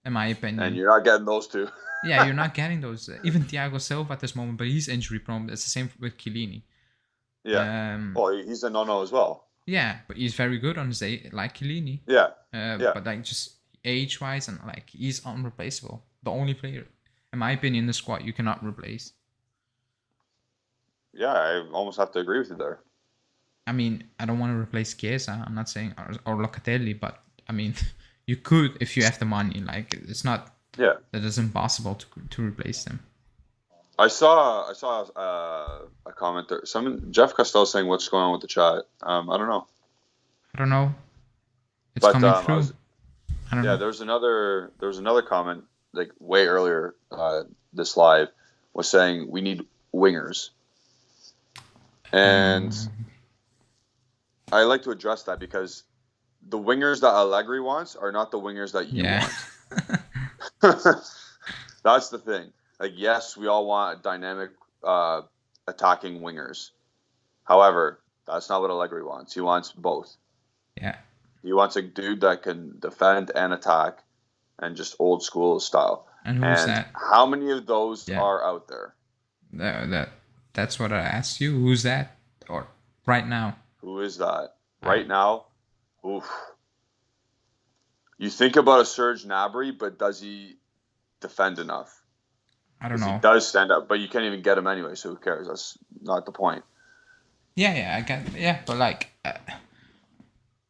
Speaker 2: in my opinion.
Speaker 1: And you're not getting those two.
Speaker 2: Yeah, you're not getting those. Even Thiago Silva at this moment, but he's injury prone. It's the same with Chiellini.
Speaker 1: Yeah. Well, he's a no-no as well.
Speaker 2: Yeah, but he's very good on his day, like Chiellini. But like just age-wise and like he's unreplaceable. The only player, in my opinion, in the squad you cannot replace.
Speaker 1: Yeah, I almost have to agree with you there.
Speaker 2: I mean, I don't want to replace Chiesa. I'm not saying or Locatelli, but I mean, you could if you have the money. Like it's not.
Speaker 1: Yeah.
Speaker 2: That is impossible to replace them.
Speaker 1: I saw a comment there. Jeff Costello saying what's going on with the chat. I don't know.
Speaker 2: It's coming through. I don't know.
Speaker 1: There was another comment like way earlier. This live was saying we need wingers, and I like to address that because the wingers that Allegri wants are not the wingers that you want. That's the thing. Like, yes, we all want dynamic attacking wingers. However, that's not what Allegri wants. He wants both.
Speaker 2: Yeah.
Speaker 1: He wants a dude that can defend and attack and just old school style.
Speaker 2: And who's that?
Speaker 1: How many of those are out there?
Speaker 2: That's what I asked you. Who's that? Or right now?
Speaker 1: Who is that? Right now? Oof. You think about a Serge Gnabry, but does he defend enough?
Speaker 2: I don't know.
Speaker 1: He does stand up, but you can't even get him anyway, so who cares? That's not the point.
Speaker 2: Yeah, I get. Yeah, but like,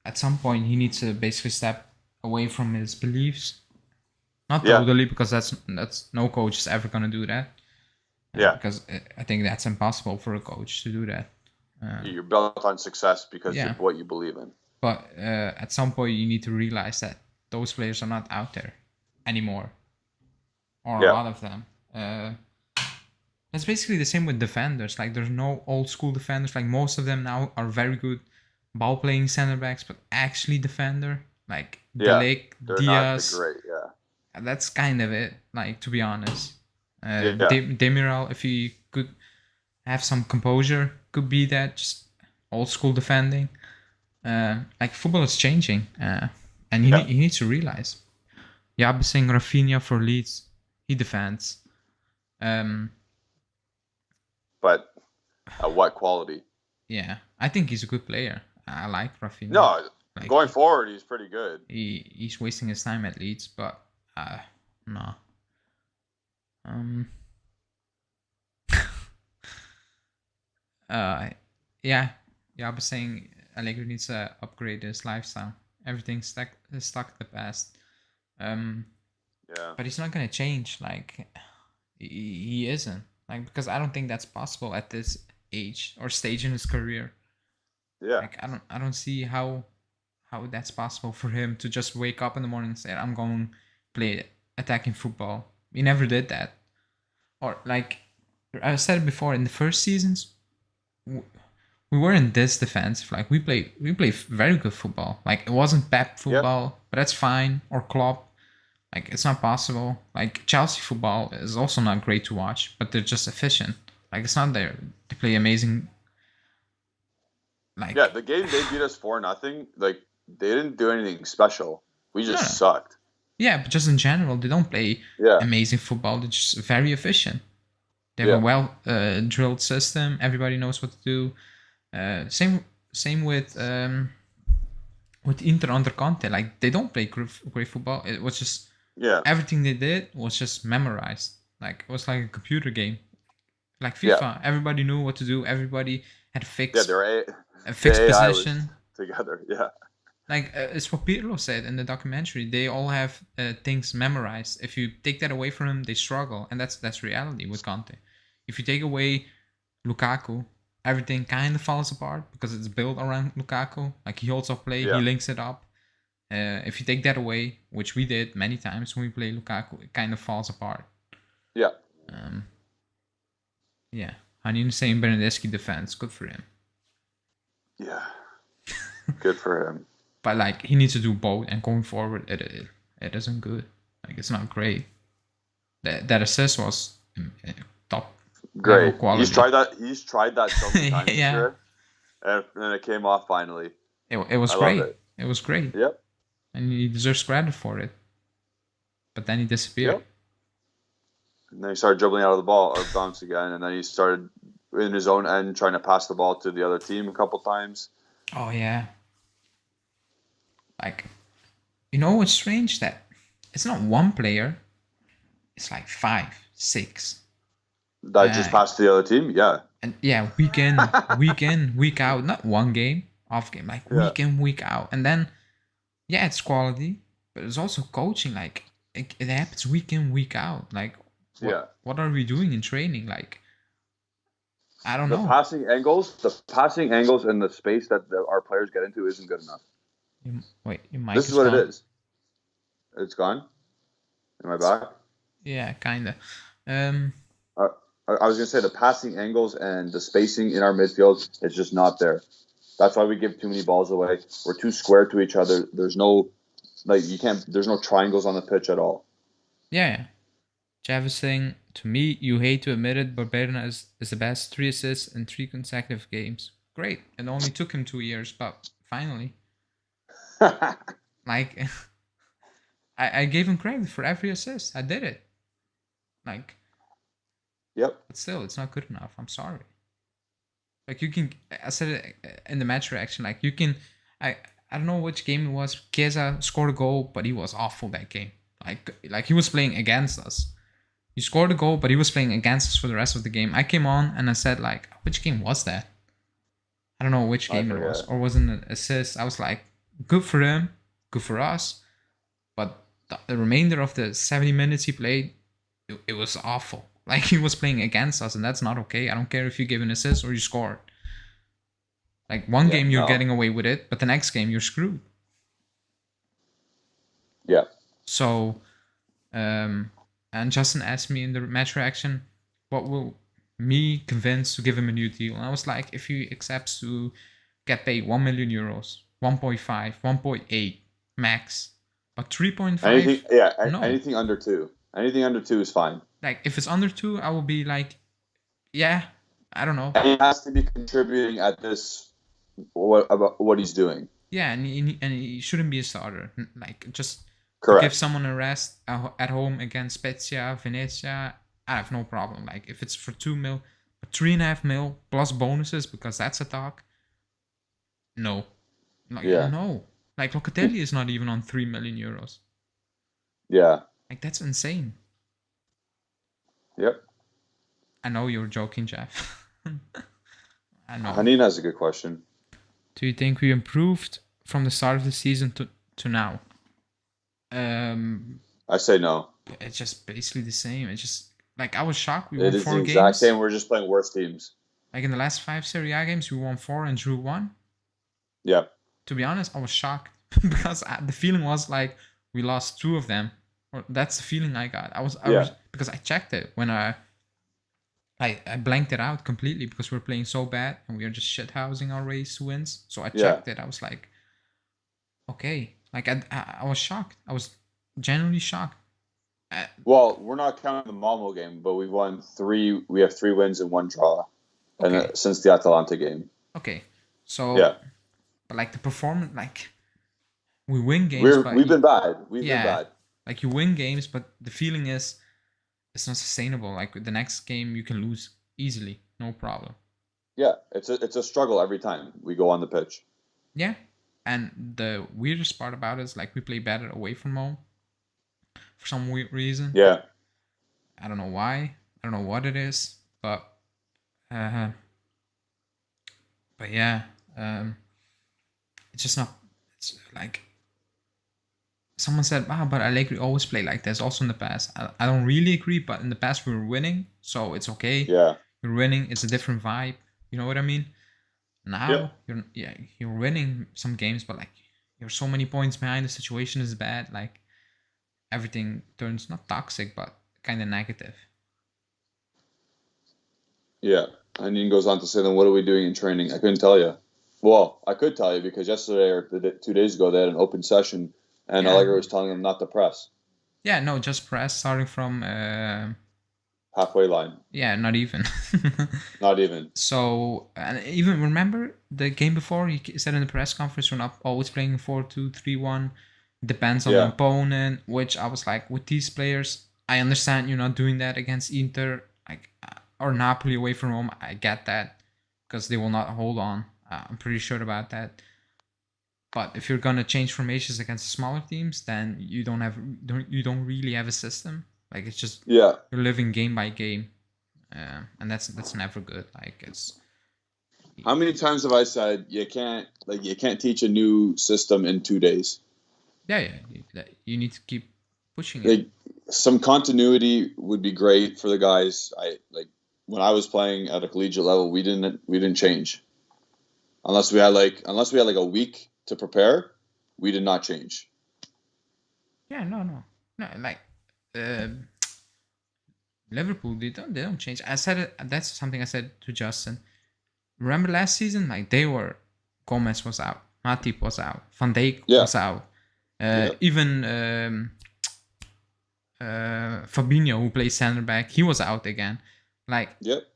Speaker 2: at some point, he needs to basically step away from his beliefs. Not totally, because that's no coach is ever gonna do that. Because I think that's impossible for a coach to do that.
Speaker 1: You're built on success because of what you believe in.
Speaker 2: But at some point, you need to realize that those players are not out there anymore, or a lot of them. It's basically the same with defenders. Like, there's no old school defenders. Like, most of them now are very good ball playing center backs, but actually defender. Like De Ligt, Diaz.
Speaker 1: Not great,
Speaker 2: that's kind of it. Like, to be honest,
Speaker 1: Yeah.
Speaker 2: Demiral, if he could have some composure, could be that, just old school defending. Like, football is changing, and he needs to realize. Jabusing Rafinha for Leeds, he defends.
Speaker 1: But at what quality?
Speaker 2: Yeah, I think he's a good player. I like Rafinha.
Speaker 1: No,
Speaker 2: like,
Speaker 1: going forward, he's pretty good.
Speaker 2: He's wasting his time at Leeds, but no. Yeah, I was saying Allegri needs to upgrade his lifestyle. Everything's stuck in the past.
Speaker 1: Yeah.
Speaker 2: But he's not gonna change. Like, he isn't. Like, because I don't think that's possible at this age or stage in his career.
Speaker 1: Yeah.
Speaker 2: Like, I don't see how that's possible for him to just wake up in the morning and say, I'm going to play attacking football. He never did that. Or, like, I said it before, in the first seasons, we weren't this defensive. Like, we play very good football. Like, it wasn't Pep football, but that's fine. Or Klopp. Like, it's not possible. Like, Chelsea football is also not great to watch, but they're just efficient. Like, it's not there. They play amazing. Like,
Speaker 1: yeah, the game they beat us 4-0. Like, they didn't do anything special. We just sucked.
Speaker 2: Yeah, but just in general, they don't play amazing football. They're just very efficient. They have a well drilled system. Everybody knows what to do. Same with Inter under Conte. Like, they don't play great football. It was just everything they did was just memorized. Like, it was like a computer game. Like FIFA, everybody knew what to do. Everybody had a fixed position
Speaker 1: together. Yeah.
Speaker 2: Like, it's what Pirlo said in the documentary. They all have things memorized. If you take that away from them, they struggle, and that's reality with Conte. If you take away Lukaku, everything kind of falls apart because it's built around Lukaku. Like, he holds up play, he links it up. If you take that away, which we did many times when we play Lukaku, it kind of falls apart.
Speaker 1: Yeah.
Speaker 2: Yeah. Hanine saying Bernardeschi defense, good for him.
Speaker 1: Yeah. Good for him.
Speaker 2: But, like, he needs to do both, and going forward, it isn't good. Like, it's not great. That assist was top
Speaker 1: great
Speaker 2: quality.
Speaker 1: He's tried that so many times. Sure, and it came off finally.
Speaker 2: It was great. It was great.
Speaker 1: Yep.
Speaker 2: And he deserves credit for it. But then he disappeared.
Speaker 1: Yep. And then he started dribbling out of the ball or bounce again, and then he started in his own end trying to pass the ball to the other team a couple times.
Speaker 2: Oh yeah. Like, you know what's strange? That it's not one player. It's like 5, 6.
Speaker 1: That just passed to the other team? Yeah.
Speaker 2: And yeah, week in, week out. Not one game, off game. Like, week in, week out. And then, yeah, it's quality. But it's also coaching. Like, it happens week in, week out. Like, what are we doing in training? Like, I don't know.
Speaker 1: The passing angles and the space that our players get into isn't good enough.
Speaker 2: Your mic
Speaker 1: This is what it is. It's gone? Am I back?
Speaker 2: Yeah, kind of.
Speaker 1: I was going to say the passing angles and the spacing in our midfield is just not there. That's why we give too many balls away. We're too square to each other. There's no, there's no triangles on the pitch at all.
Speaker 2: Yeah. Javis saying, to me, you hate to admit it, but Berna is the best. 3 assists in 3 consecutive games. Great. It only took him 2 years, but finally. Like, I gave him credit for every assist. I did it. Like,
Speaker 1: yep.
Speaker 2: But still, it's not good enough. I'm sorry. Like, you can, I said it in the match reaction, like, you can, I don't know which game it was. Chiesa scored a goal, but he was awful that game. Like he was playing against us. He scored a goal, but he was playing against us for the rest of the game. I came on and I said, like, which game was that? I don't know which game it was. Or was it an assist? I was like, good for him, good for us. But the remainder of the 70 minutes he played, it was awful. Like, he was playing against us, and that's not okay. I don't care if you give an assist or you scored. Like, one game you're getting away with it, but the next game you're screwed.
Speaker 1: Yeah.
Speaker 2: So, and Justin asked me in the match reaction, what will me convince to give him a new deal? And I was like, if he accepts to get paid €1 million, 1.5, 1.8 max, But 3.5,
Speaker 1: Anything, yeah,
Speaker 2: no.
Speaker 1: anything under 2. Anything under 2 is fine.
Speaker 2: Like if it's under 2, I will be like, yeah, I don't know.
Speaker 1: And he has to be contributing at this about what he's doing.
Speaker 2: Yeah, and he shouldn't be a starter. Like just
Speaker 1: Correct.
Speaker 2: to give someone a rest at home against Spezia, Venezia, I have no problem. Like if it's for 2 mil, 3.5 mil plus bonuses because that's a talk. No, like no. Like Locatelli is not even on 3 million euros.
Speaker 1: Yeah.
Speaker 2: Like that's insane.
Speaker 1: Yep.
Speaker 2: I know you're joking, Jeff. I know.
Speaker 1: Hanin has a good question.
Speaker 2: Do you think we improved from the start of the season to now?
Speaker 1: I say no.
Speaker 2: It's just basically the same. It's just like I was shocked. We
Speaker 1: It
Speaker 2: won
Speaker 1: is
Speaker 2: 4
Speaker 1: the
Speaker 2: games.
Speaker 1: exact same. We're just playing worse teams.
Speaker 2: Like in the last 5 Serie A games, we won 4 and drew 1.
Speaker 1: Yeah.
Speaker 2: To be honest, I was shocked because the feeling was like we lost 2 of them. Or that's the feeling I got. I was because I checked it when I blanked it out completely because we're playing so bad and we are just shithousing our race to wins. So I checked it. I was like, okay. Like I was shocked. I was genuinely shocked.
Speaker 1: Well, we're not counting the Malmo game, but we've won 3. We have 3 wins and 1 draw, and since the Atalanta game.
Speaker 2: Okay, so but like the performance, like we win games.
Speaker 1: We've been bad. We've been bad.
Speaker 2: Like you win games, but the feeling is it's not sustainable. Like the next game you can lose easily, no problem.
Speaker 1: Yeah, it's a struggle every time we go on the pitch.
Speaker 2: Yeah, and the weirdest part about it is like we play better away from home. For some weird reason.
Speaker 1: Yeah.
Speaker 2: I don't know why. I don't know what it is, but yeah, it's just not. It's like someone said, but Allegri always play like this. Also in the past, I don't really agree, but in the past we were winning, so it's okay.
Speaker 1: Yeah.
Speaker 2: You're winning. It's a different vibe. You know what I mean? Now you're winning some games, but like you're so many points behind. The situation is bad. Like. Everything turns not toxic, but kind of negative.
Speaker 1: Yeah. And he goes on to say, then what are we doing in training? I couldn't tell you. Well, I could tell you because yesterday or 2 days ago, they had an open session and Allegri was telling them not to press.
Speaker 2: Yeah, no, just press starting from...
Speaker 1: halfway line.
Speaker 2: Yeah, not even.
Speaker 1: Not even.
Speaker 2: So, and even remember the game before, he said in the press conference, we're not always playing 4-2-3-1. Depends on the opponent, which I was like, with these players, I understand you're not doing that against Inter like or Napoli away from home. I get that because they will not hold on. I'm pretty sure about that. But if you're gonna change formations against smaller teams, then you don't really have a system. Like it's just you're living game by game, and that's never good. Like it's.
Speaker 1: How many times have I said you can't teach a new system in 2 days?
Speaker 2: Yeah, you need to keep pushing it.
Speaker 1: Some continuity would be great for the guys. When I was playing at a collegiate level, we didn't change unless we had like a week to prepare. We did not change.
Speaker 2: Yeah, no. Like Liverpool, they don't change. I said it. That's something I said to Justin. Remember last season? Like Gomez was out, Matip was out, Van Dijk was out. Even Fabinho, who plays center back, he was out again. Like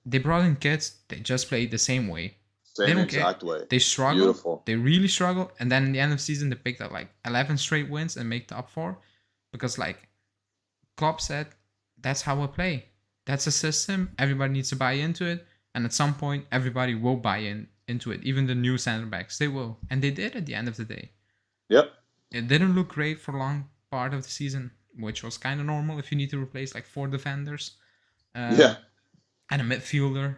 Speaker 2: they brought in kids, they just play the same way. They don't exact way. They struggle. Beautiful. They really struggle, and then in the end of the season, they picked up like 11 straight wins and make the top 4, because like Klopp said, that's how we play. That's a system. Everybody needs to buy into it, and at some point, everybody will buy into it. Even the new center backs, they will, and they did at the end of the day.
Speaker 1: Yep.
Speaker 2: It didn't look great for a long part of the season, which was kind of normal if you need to replace like 4 defenders. And a midfielder.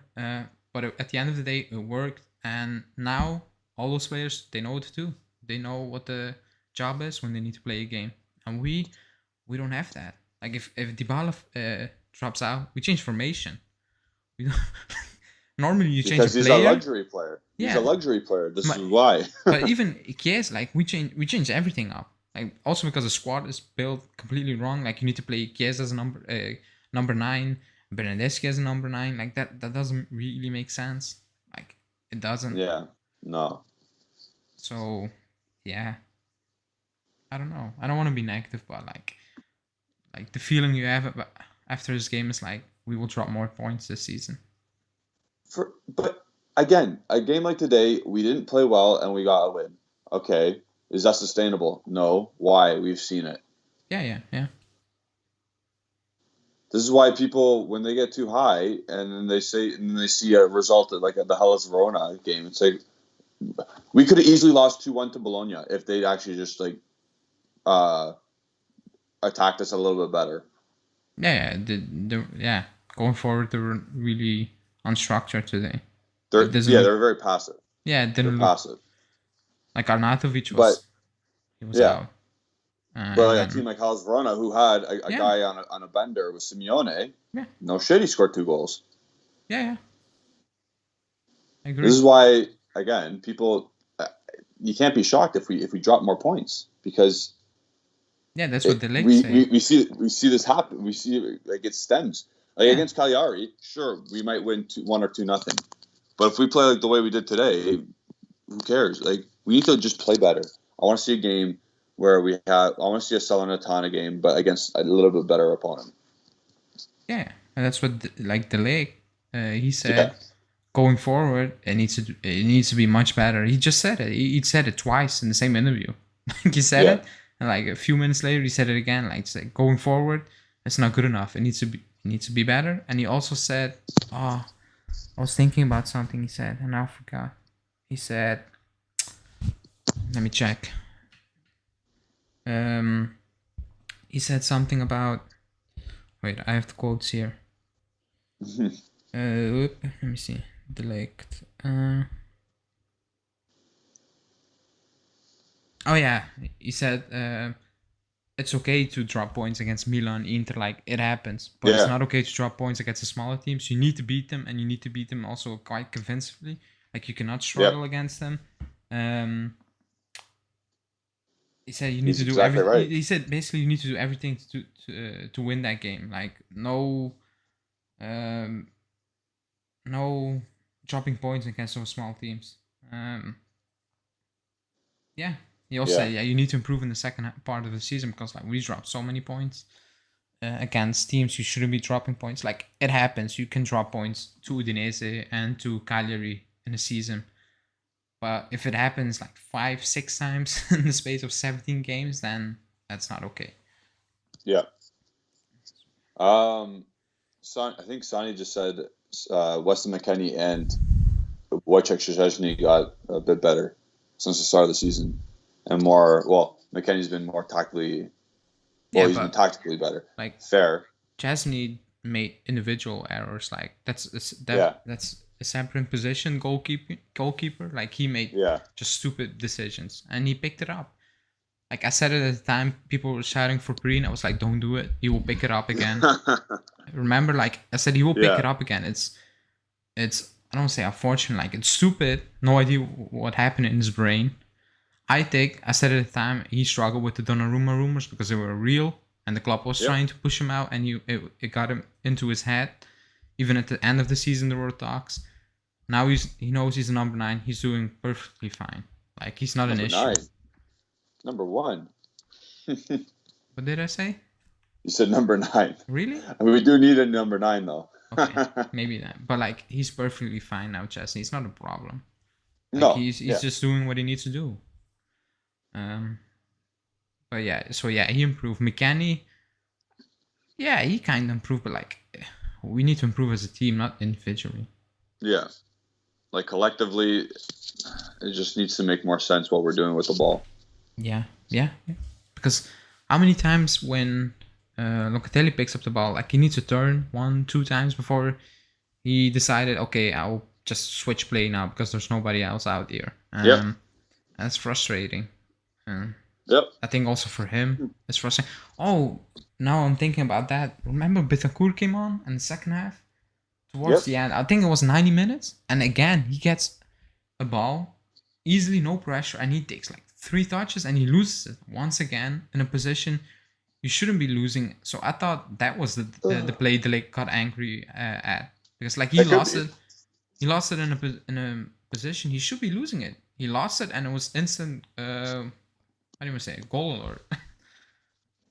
Speaker 2: But at the end of the day, it worked. And now all those players, they know what to do. They know what the job is when they need to play a game. And we don't have that. Like if Dybala drops out, we change formation. We don't normally you change
Speaker 1: because
Speaker 2: a player.
Speaker 1: He's a luxury player. He's a luxury player. This is why.
Speaker 2: But even Chiesa, like we change everything up. Like also because the squad is built completely wrong. Like you need to play Chiesa as a number 9, Bernardeschi as a number 9. Like that doesn't really make sense. Like it doesn't.
Speaker 1: Yeah. No.
Speaker 2: So, yeah. I don't know. I don't want to be negative, but like the feeling you have after this game is like we will drop more points this season.
Speaker 1: But again, a game like today, we didn't play well and we got a win. Okay, is that sustainable? No. Why? We've seen it.
Speaker 2: Yeah.
Speaker 1: This is why people, when they get too high and then they see a result like the Hellas Verona game, it's like we could have easily lost 2-1 to Bologna if they'd actually just like attacked us a little bit better.
Speaker 2: Yeah. Going forward, they were really unstructured today.
Speaker 1: They're very passive.
Speaker 2: Yeah, it didn't
Speaker 1: look
Speaker 2: passive. Like Arnautovic was out.
Speaker 1: But like a team like Hellas Verona, who had a guy on a bender with Simeone, no shit, he scored 2 goals.
Speaker 2: Yeah. I agree.
Speaker 1: This is why, again, people, you can't be shocked if we drop more points because
Speaker 2: that's what the league say.
Speaker 1: We see this happen. We see like it stems. Like against Cagliari, sure, we might win 1 or 2-0, but if we play like the way we did today, who cares? Like we need to just play better. I want to see a game where I want to see a Salernitana game, but against a little bit better opponent.
Speaker 2: Yeah, and that's what the league. He said going forward, it needs to be much better. He just said it. He said it twice in the same interview. He said it, and like a few minutes later, he said it again. Like going forward, it's not good enough. It needs to be better. And he also said, I was thinking about something he said, and I forgot. He said, let me check. He said something about. Wait, I have the quotes here. Let me see. Delete. He said it's okay to drop points against Milan, Inter, like it happens, but it's not okay to drop points against the smaller teams. You need to beat them, and you need to beat them also quite convincingly. Like you cannot struggle against them. He said you need to do everything. Right. He said basically you need to do everything to win that game. Like no dropping points against those small teams. He also said you need to improve in the second part of the season because like we dropped so many points against teams you shouldn't be dropping points. Like it happens, you can drop points to Udinese and to Cagliari in a season. But if it happens like 5-6 times in the space of 17 games, then that's not okay.
Speaker 1: Yeah. I think Sonny just said Weston McKennie and Wojciech Szczesny got a bit better since the start of the season. And McKennie's been more tactically... Well, he's been tactically better. Like, fair.
Speaker 2: Szczesny made individual errors. Like, that's a separate position goalkeeper. Like he made just stupid decisions and he picked it up. Like I said it at the time, people were shouting for Green. I was like, don't do it. He will pick it up again. Remember, like I said, he will pick it up again. It's I don't say unfortunate, like it's stupid. No idea what happened in his brain. I said at the time, he struggled with the Donnarumma rumors because they were real and the club was trying to push him out and it got him into his head. Even at the end of the season, there were talks. Now he knows he's a number 9. He's doing perfectly fine. Like he's not an issue. 9.
Speaker 1: Number 1.
Speaker 2: What did I say?
Speaker 1: You said number 9.
Speaker 2: Really?
Speaker 1: I mean, we do need a number 9 though.
Speaker 2: Okay, maybe that. But like he's perfectly fine now, Chesney. It's not a problem. Like, he's just doing what he needs to do. But he improved. McKennie, he kind of improved, but like we need to improve as a team, not individually.
Speaker 1: Yeah, like collectively, it just needs to make more sense what we're doing with the ball.
Speaker 2: Yeah. Because how many times when Locatelli picks up the ball, like he needs to turn 1-2 times before he decided, okay, I'll just switch play now because there's nobody else out there. That's frustrating. I think also for him, it's frustrating. Oh, now I'm thinking about that. Remember Betancourt came on in the second half? Towards the end. I think it was 90 minutes. And again, he gets a ball, easily, no pressure, and he takes like 3 touches and he loses it once again in a position you shouldn't be losing. So I thought that was the play the league got angry at. Because like he lost it in a position he should be losing it. He lost it and it was instant how do you say, goal alert.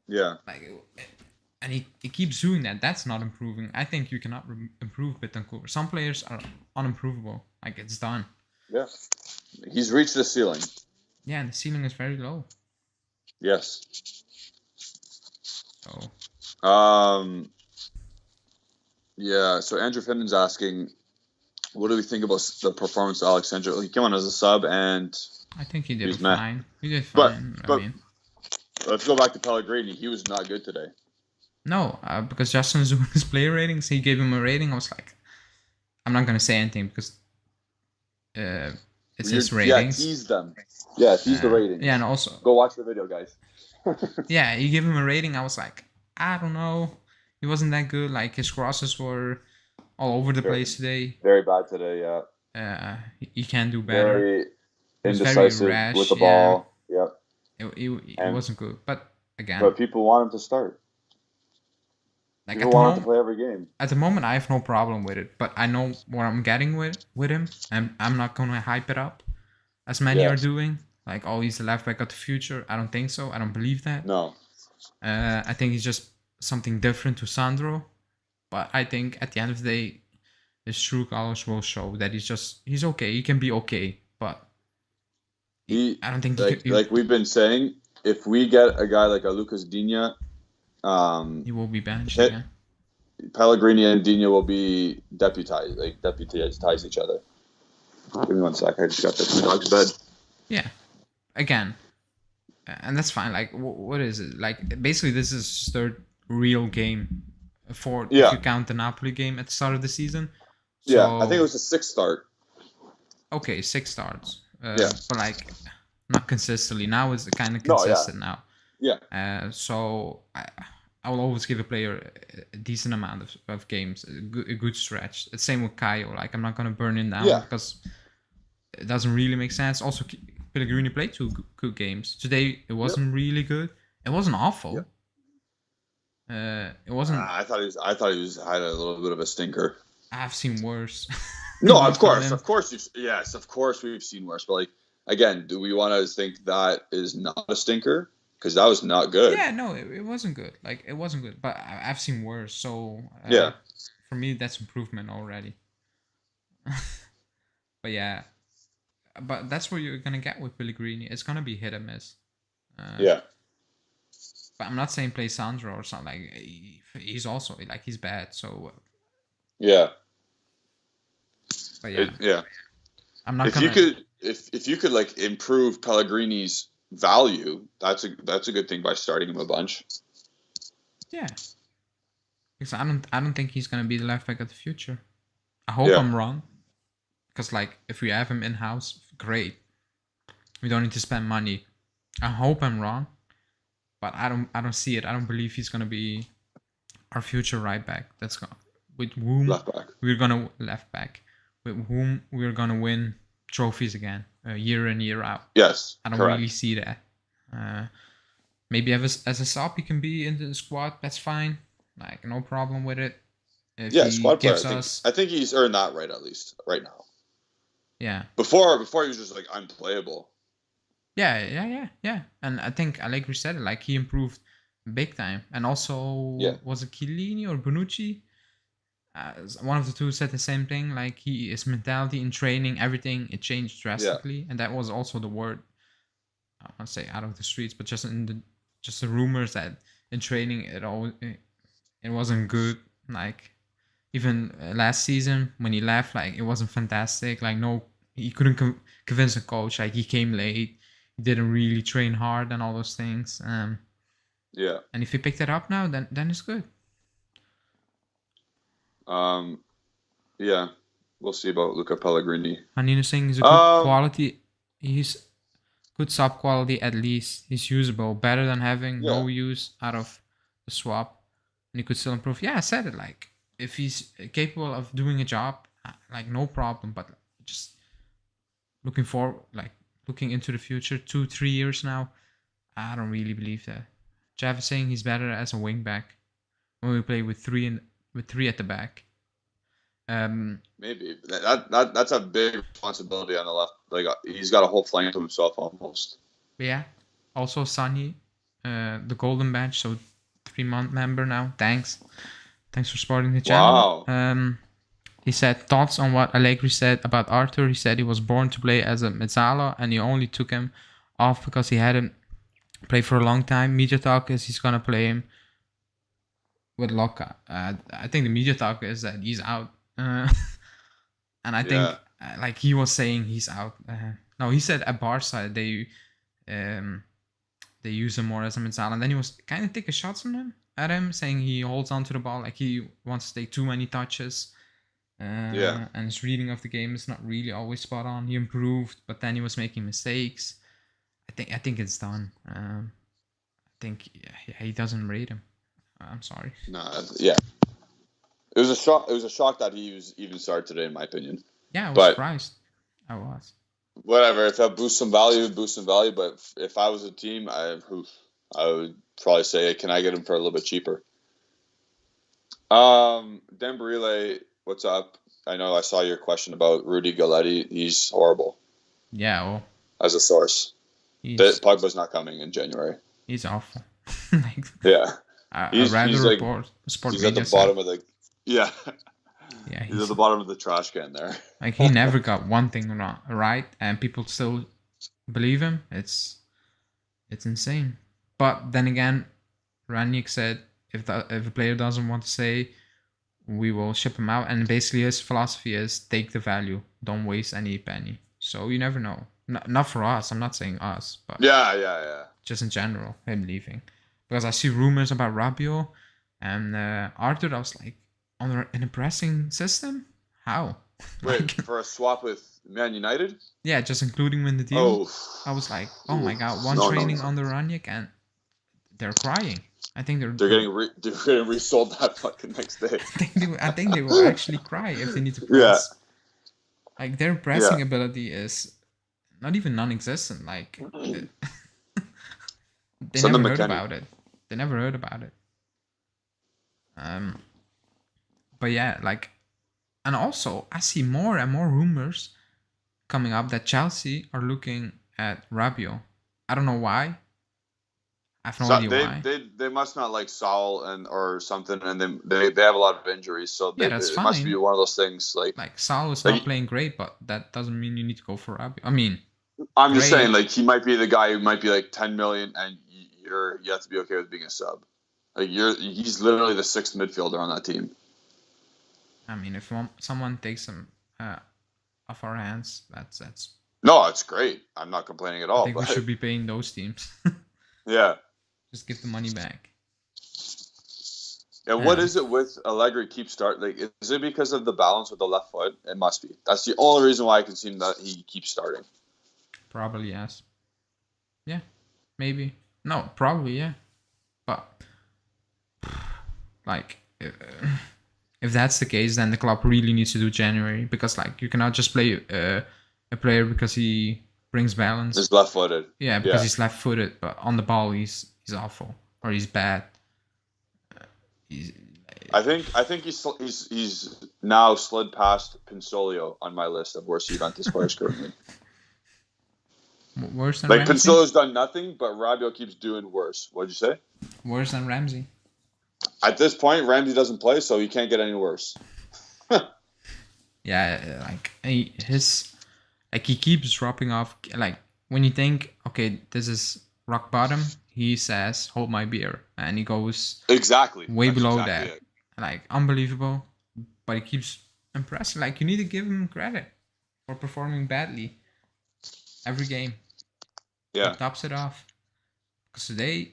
Speaker 1: Yeah.
Speaker 2: Like, and he keeps doing that. That's not improving. I think you cannot improve Bittencourt. Some players are unimprovable. Like, it's done.
Speaker 1: Yeah. He's reached the ceiling.
Speaker 2: Yeah, and the ceiling is very low.
Speaker 1: Yes.
Speaker 2: So.
Speaker 1: Yeah. So Andrew Finnan's asking, what do we think about the performance of Alexandre? He came on as a sub, and
Speaker 2: I think he did
Speaker 1: meh.
Speaker 2: fine. He did fine.
Speaker 1: But
Speaker 2: I mean,
Speaker 1: let's go back to Pellegrini. He was not good today.
Speaker 2: no, because Justin Zuma's player ratings, he gave him a rating. I was like, I'm not gonna say anything because it's his ratings.
Speaker 1: Yeah, tease them. Yeah, tease the ratings.
Speaker 2: Yeah, and also
Speaker 1: go watch the video, guys.
Speaker 2: Yeah, you give him a rating. I was like, I don't know. He wasn't that good. Like, his crosses were all over the place today.
Speaker 1: Very bad today,
Speaker 2: yeah. He can do better.
Speaker 1: Very indecisive very rash, with the ball. Yeah.
Speaker 2: It wasn't good. But again.
Speaker 1: But people want him to start.
Speaker 2: Like,
Speaker 1: people want him to play every game.
Speaker 2: At the moment, I have no problem with it. But I know what I'm getting with him. And I'm not going to hype it up as many are doing. Like, oh, he's the left back of the future. I don't think so. I don't believe that.
Speaker 1: No.
Speaker 2: I think he's just something different to Sandro. But I think at the end of the day, his true colors will show that he's okay. He can be okay. But I don't think
Speaker 1: like we've been saying, if we get a guy like a Lucas Digne,
Speaker 2: he will be benched again.
Speaker 1: Pellegrini and Digne will be deputized each other. Give me 1 sec. I just got this in my dog's bed.
Speaker 2: Yeah. Again, and that's fine. Like, what is it? Like, basically, this is his third real game if you count the Napoli game at the start of the season. So,
Speaker 1: yeah, I think it was a 6th start.
Speaker 2: Okay, 6 starts. But, like, not consistently. Now it's kind of consistent now.
Speaker 1: Yeah.
Speaker 2: So, I will always give a player a decent amount of games, a good stretch. The same with Caio. Like, I'm not going to burn him down because it doesn't really make sense. Also, Pellegrini played 2 good games. Today, it wasn't really good. It wasn't awful. It wasn't.
Speaker 1: I thought he had a little bit of a stinker.
Speaker 2: I've seen worse.
Speaker 1: No, of course, of course, we've seen worse. But like, again, do we want to think that is not a stinker? Because that was not good.
Speaker 2: Yeah, no, it wasn't good. Like, it wasn't good. But I've seen worse. So for me, that's improvement already. But yeah. But that's what you're gonna get with Pellegrini. It's gonna be hit and miss. But I'm not saying play Sandro or something. Like, he's also like, he's bad. So
Speaker 1: yeah.
Speaker 2: But yeah.
Speaker 1: Yeah.
Speaker 2: I'm not.
Speaker 1: If you could like improve Pellegrini's value, that's a good thing by starting him a bunch.
Speaker 2: Yeah. Because I don't think he's gonna be the left back of the future. I hope I'm wrong. Because, like, if we have him in-house, great. We don't need to spend money. I hope I'm wrong. But I don't see it. I don't believe he's going to be our future right back. With whom
Speaker 1: left back.
Speaker 2: We're going to left back. With whom we're going to win trophies again, year in, year out.
Speaker 1: Yes,
Speaker 2: I don't really see that. Maybe as a sub, he can be in the squad. That's fine. Like, no problem with it.
Speaker 1: Squad player. I think he's earned that right, at least right now.
Speaker 2: Yeah.
Speaker 1: Before he was just like unplayable.
Speaker 2: Yeah. And I think, like we said, like, he improved big time. And also, was it Chiellini or Bonucci? One of the two said the same thing. Like, his mentality in training, everything, it changed drastically. And that was also the word, I want to say out of the streets, but just the rumors that in training it wasn't good. Like, even last season when he left, like, it wasn't fantastic. Like, he couldn't convince a coach. Like, he came late, he didn't really train hard and all those things. And if he picked it up now, then it's good.
Speaker 1: Yeah, we'll see about Luca Pellegrini.
Speaker 2: Hanino's saying he's a good quality. He's good sub quality at least. He's usable, better than having no use out of the swap. And he could still improve. Yeah, I said it. Like, if he's capable of doing a job, like, no problem. But just looking into the future, 2-3 years now, I don't really believe that. Jeff is saying he's better as a wing back when we play with three at the back.
Speaker 1: Maybe that's a big responsibility on the left. Like, he's got a whole flank to himself almost.
Speaker 2: Yeah, Also, Sunny, the Golden Badge, so 3-month member now. Thanks for supporting the channel.
Speaker 1: Wow.
Speaker 2: He said thoughts on what Allegri said about Arthur. He said he was born to play as a mezzala, and he only took him off because he hadn't played for a long time. Media talk is he's gonna play him with Locca. I think the media talk is that he's out, and I think like he was saying he's out. No, he said at Barca they use him more as a mezzala, and then he was kind of taking shots at him, saying he holds on to the ball, like he wants to take too many touches. And his reading of the game is not really always spot on. He improved, but then he was making mistakes. I think it's done. I think he doesn't rate him. I'm sorry.
Speaker 1: No, yeah. It was a shock. It was a shock that he was even started today, in my opinion.
Speaker 2: Yeah, I was surprised. I was.
Speaker 1: Whatever. If that boosts some value, boost some value. But if I was a team, I would probably say, hey, can I get him for a little bit cheaper? Dembele, what's up? I know I saw your question about Rudy Galletti. He's horrible.
Speaker 2: Yeah, well,
Speaker 1: as a source. Pogba's not coming in January.
Speaker 2: He's awful.
Speaker 1: Yeah.
Speaker 2: He's at the
Speaker 1: bottom of the
Speaker 2: Yeah,
Speaker 1: he's at the bottom of the trash can there.
Speaker 2: Like he never got one thing right, and people still believe him. It's insane. But then again, Ranić said if a player doesn't want to say, we will ship him out, and basically his philosophy is take the value, don't waste any penny. So you never know. Not for us. I'm not saying us, but
Speaker 1: yeah.
Speaker 2: Just in general, him leaving, because I see rumors about Rabiot and Arthur. I was like, on an pressing system, how?
Speaker 1: Wait, for a swap with Man United?
Speaker 2: Yeah, just including him in the deal. I was like, oh my god, training on the Ranić, and they're crying. I think they're
Speaker 1: getting resold that fucking next day.
Speaker 2: I think they will actually cry if they need to press. Yeah. Like their pressing ability is not even non-existent. Like they never heard about it. They never heard about it. But yeah, like, and also I see more and more rumors coming up that Chelsea are looking at Rabiot. I don't know why. I have no idea why.
Speaker 1: They must not like Saul or something, and they have a lot of injuries, so
Speaker 2: that's fine.
Speaker 1: It must be one of those things like
Speaker 2: Saul is not playing great, but that doesn't mean you need to go for Rabiot. I mean,
Speaker 1: I'm just saying, like, he might be the guy who might be like 10 million, and you have to be okay with being a sub. Like he's literally the sixth midfielder on that team.
Speaker 2: I mean, if someone takes him off our hands, that's.
Speaker 1: No, it's great. I'm not complaining at all.
Speaker 2: I think we should be paying those teams.
Speaker 1: Yeah.
Speaker 2: Just give the money back.
Speaker 1: Yeah, what is it with Allegri keep start? Like, is it because of the balance with the left foot? It must be. That's the only reason why I can see that he keeps starting.
Speaker 2: Probably yes. Yeah, maybe. No, probably yeah. But like, if that's the case, then the club really needs to do January, because like you cannot just play a player because he brings balance.
Speaker 1: He's left-footed.
Speaker 2: Yeah, because he's left-footed, but on the ball he's awful, or he's bad.
Speaker 1: I think he's now slid past Pinsolio on my list of worst Juventus players currently.
Speaker 2: Worse than
Speaker 1: Ramsey?
Speaker 2: Ramsey?
Speaker 1: Pinsolio's done nothing, but Rabiot keeps doing worse. What'd you say?
Speaker 2: Worse than Ramsey.
Speaker 1: At this point, Ramsey doesn't play, so he can't get any worse.
Speaker 2: Yeah, like he keeps dropping off. Like when you think, okay, this is rock bottom, he says, "Hold my beer," and he goes way below that. It. Like unbelievable, but he keeps impressing. Like you need to give him credit for performing badly every game.
Speaker 1: Yeah,
Speaker 2: he tops it off. Because today,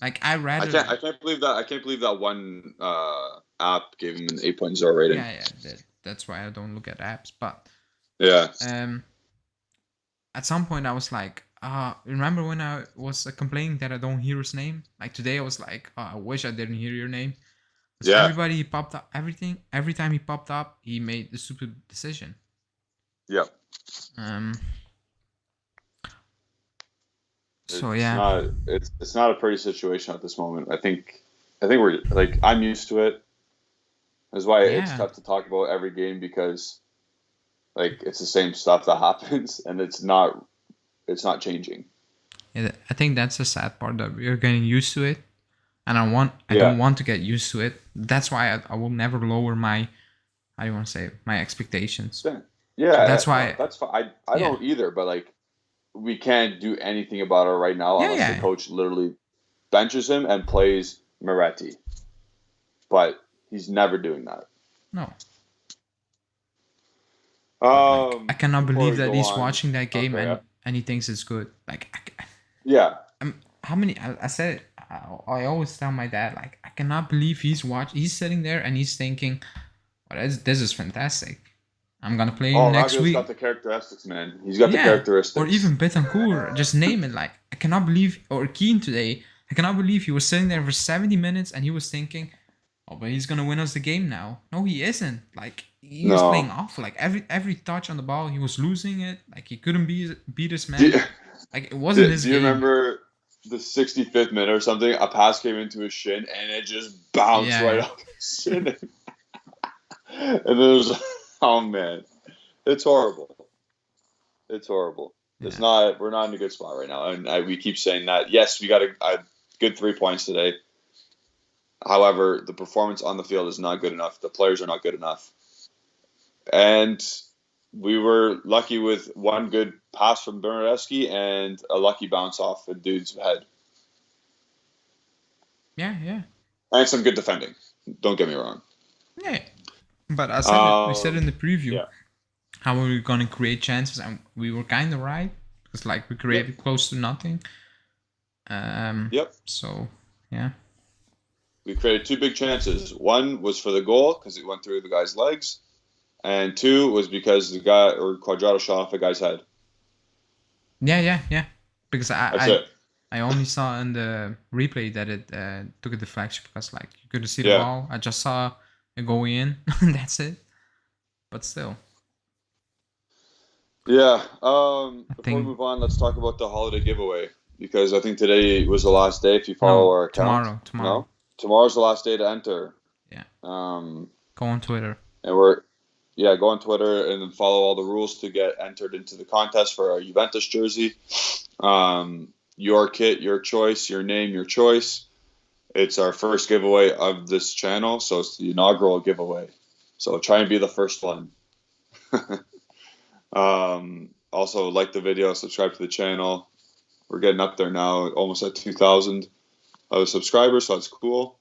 Speaker 2: like I
Speaker 1: can't believe that one app gave him an 8.0 rating.
Speaker 2: Yeah, that's why I don't look at apps. But
Speaker 1: yeah,
Speaker 2: at some point I was like, remember when I was complaining that I don't hear his name? Like today I was like, I wish I didn't hear your name. Yeah. Everybody popped up, every time he popped up, he made the stupid decision.
Speaker 1: Yeah.
Speaker 2: So yeah,
Speaker 1: it's not a pretty situation at this moment. I think we're like, I'm used to it. That's why it's tough to talk about every game, because like it's the same stuff that happens, and it's not it's not changing.
Speaker 2: Yeah, I think that's the sad part, that we're getting used to it, and I
Speaker 1: Yeah.
Speaker 2: don't want to get used to it. That's why I will never lower my, how do you want to say, my expectations.
Speaker 1: Yeah,
Speaker 2: So that's why,
Speaker 1: no, that's fine. I
Speaker 2: yeah,
Speaker 1: don't either, but like we can't do anything about it right now
Speaker 2: yeah,
Speaker 1: unless the
Speaker 2: yeah,
Speaker 1: coach literally benches him and plays Moretti. But he's never doing that.
Speaker 2: no. But like, I cannot
Speaker 1: Before
Speaker 2: believe
Speaker 1: we
Speaker 2: that
Speaker 1: go
Speaker 2: he's
Speaker 1: on,
Speaker 2: watching that game
Speaker 1: okay, yeah.
Speaker 2: and he thinks it's good. Like,
Speaker 1: Yeah.
Speaker 2: how many? I said it, I always tell my dad, like, I cannot believe he's sitting there and he's thinking, well, this is fantastic. I'm gonna play him
Speaker 1: Oh,
Speaker 2: next
Speaker 1: Rabiot's
Speaker 2: week.
Speaker 1: got the characteristics, man. He's got the
Speaker 2: Yeah,
Speaker 1: characteristics.
Speaker 2: or even Betancourt, just name it. Like, I cannot believe, or Keane today, I cannot believe he was sitting there for 70 minutes and he was thinking, oh, but he's gonna win us the game now. No, he isn't. Like, he was playing awful. Like, every touch on the ball, he was losing it. Like, he couldn't beat his man. Like, it wasn't his game.
Speaker 1: Do you remember the 65th minute or something? A pass came into his shin and it just bounced right off his shin. And then it was, oh man, it's horrible. It's horrible. Yeah. It's not. We're not in a good spot right now, and we keep saying that. Yes, we got a good 3 points today. However, the performance on the field is not good enough. The players are not good enough, and we were lucky with one good pass from Bernardeschi and a lucky bounce off a dude's head.
Speaker 2: Yeah, yeah.
Speaker 1: And some good defending. Don't get me wrong.
Speaker 2: Yeah, but we said in the preview how we were gonna create chances, and we were kind of right. It's like we created close to nothing. So yeah.
Speaker 1: We created 2 big chances. One was for the goal because it went through the guy's legs, and 2 was because the guy or Quadrado shot off the guy's head.
Speaker 2: Yeah. Because I only saw in the replay that it took a deflection because like you couldn't see the ball. I just saw it go in. That's it. But still.
Speaker 1: Yeah. Before we move on, let's talk about the holiday giveaway because I think today was the last day if you follow our account.
Speaker 2: Tomorrow.
Speaker 1: No? Tomorrow's the last day to enter.
Speaker 2: Yeah. Go on Twitter.
Speaker 1: And go on Twitter and then follow all the rules to get entered into the contest for our Juventus jersey. Your kit, your choice, your name, your choice. It's our first giveaway of this channel, so it's the inaugural giveaway. So try and be the first one. Also, like the video, subscribe to the channel. We're getting up there now, almost at 2,000 subscribers, so that's cool.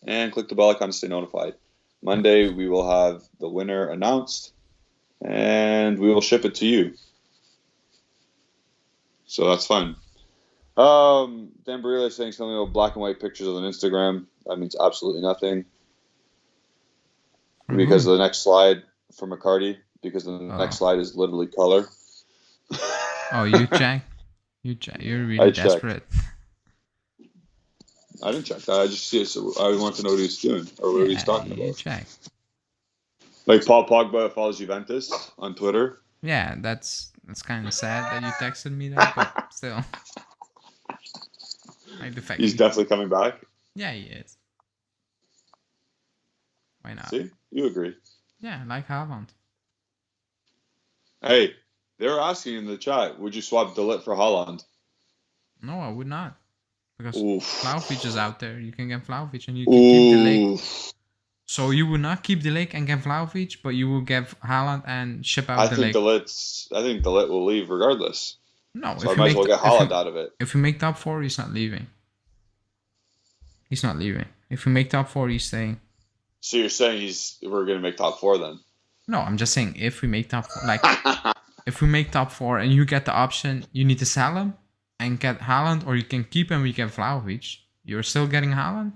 Speaker 1: And click the bell icon to stay notified. Monday, we will have the winner announced, and we will ship it to you. So that's fun. Dan Barilla is saying something about black and white pictures on Instagram. That means absolutely nothing. Because the next slide from McCarty, because the next slide is literally color.
Speaker 2: Oh, you check? You're really desperate.
Speaker 1: I didn't check that. I just see it, so I want to know what he's doing or what he's talking about.
Speaker 2: You check.
Speaker 1: Like Paul Pogba follows Juventus on Twitter.
Speaker 2: Yeah, that's kind of sad that you texted me that, but still. Like the fact
Speaker 1: he's definitely coming back.
Speaker 2: Yeah, he is. Why not?
Speaker 1: See, you agree.
Speaker 2: Yeah, like Haaland.
Speaker 1: Hey, they were asking in the chat, would you swap De Ligt for Haaland?
Speaker 2: No, I would not. Because Vlahovic is out there. You can get Vlahovic and you can keep De Ligt. So you would not keep De Ligt and get Vlahovic, but you will get Haaland and ship out De Ligt.
Speaker 1: I think De Ligt will leave regardless.
Speaker 2: No,
Speaker 1: so I might as well get Haaland out of it.
Speaker 2: If we make top 4, he's not leaving. He's not leaving. If we make top 4, he's staying.
Speaker 1: So you're saying we're going to make top 4 then?
Speaker 2: No, I'm just saying if we make top 4. Like, if we make top 4 and you get the option, you need to sell him and get Haaland, or you can keep him, we get Vlahovic. You're still getting Haaland?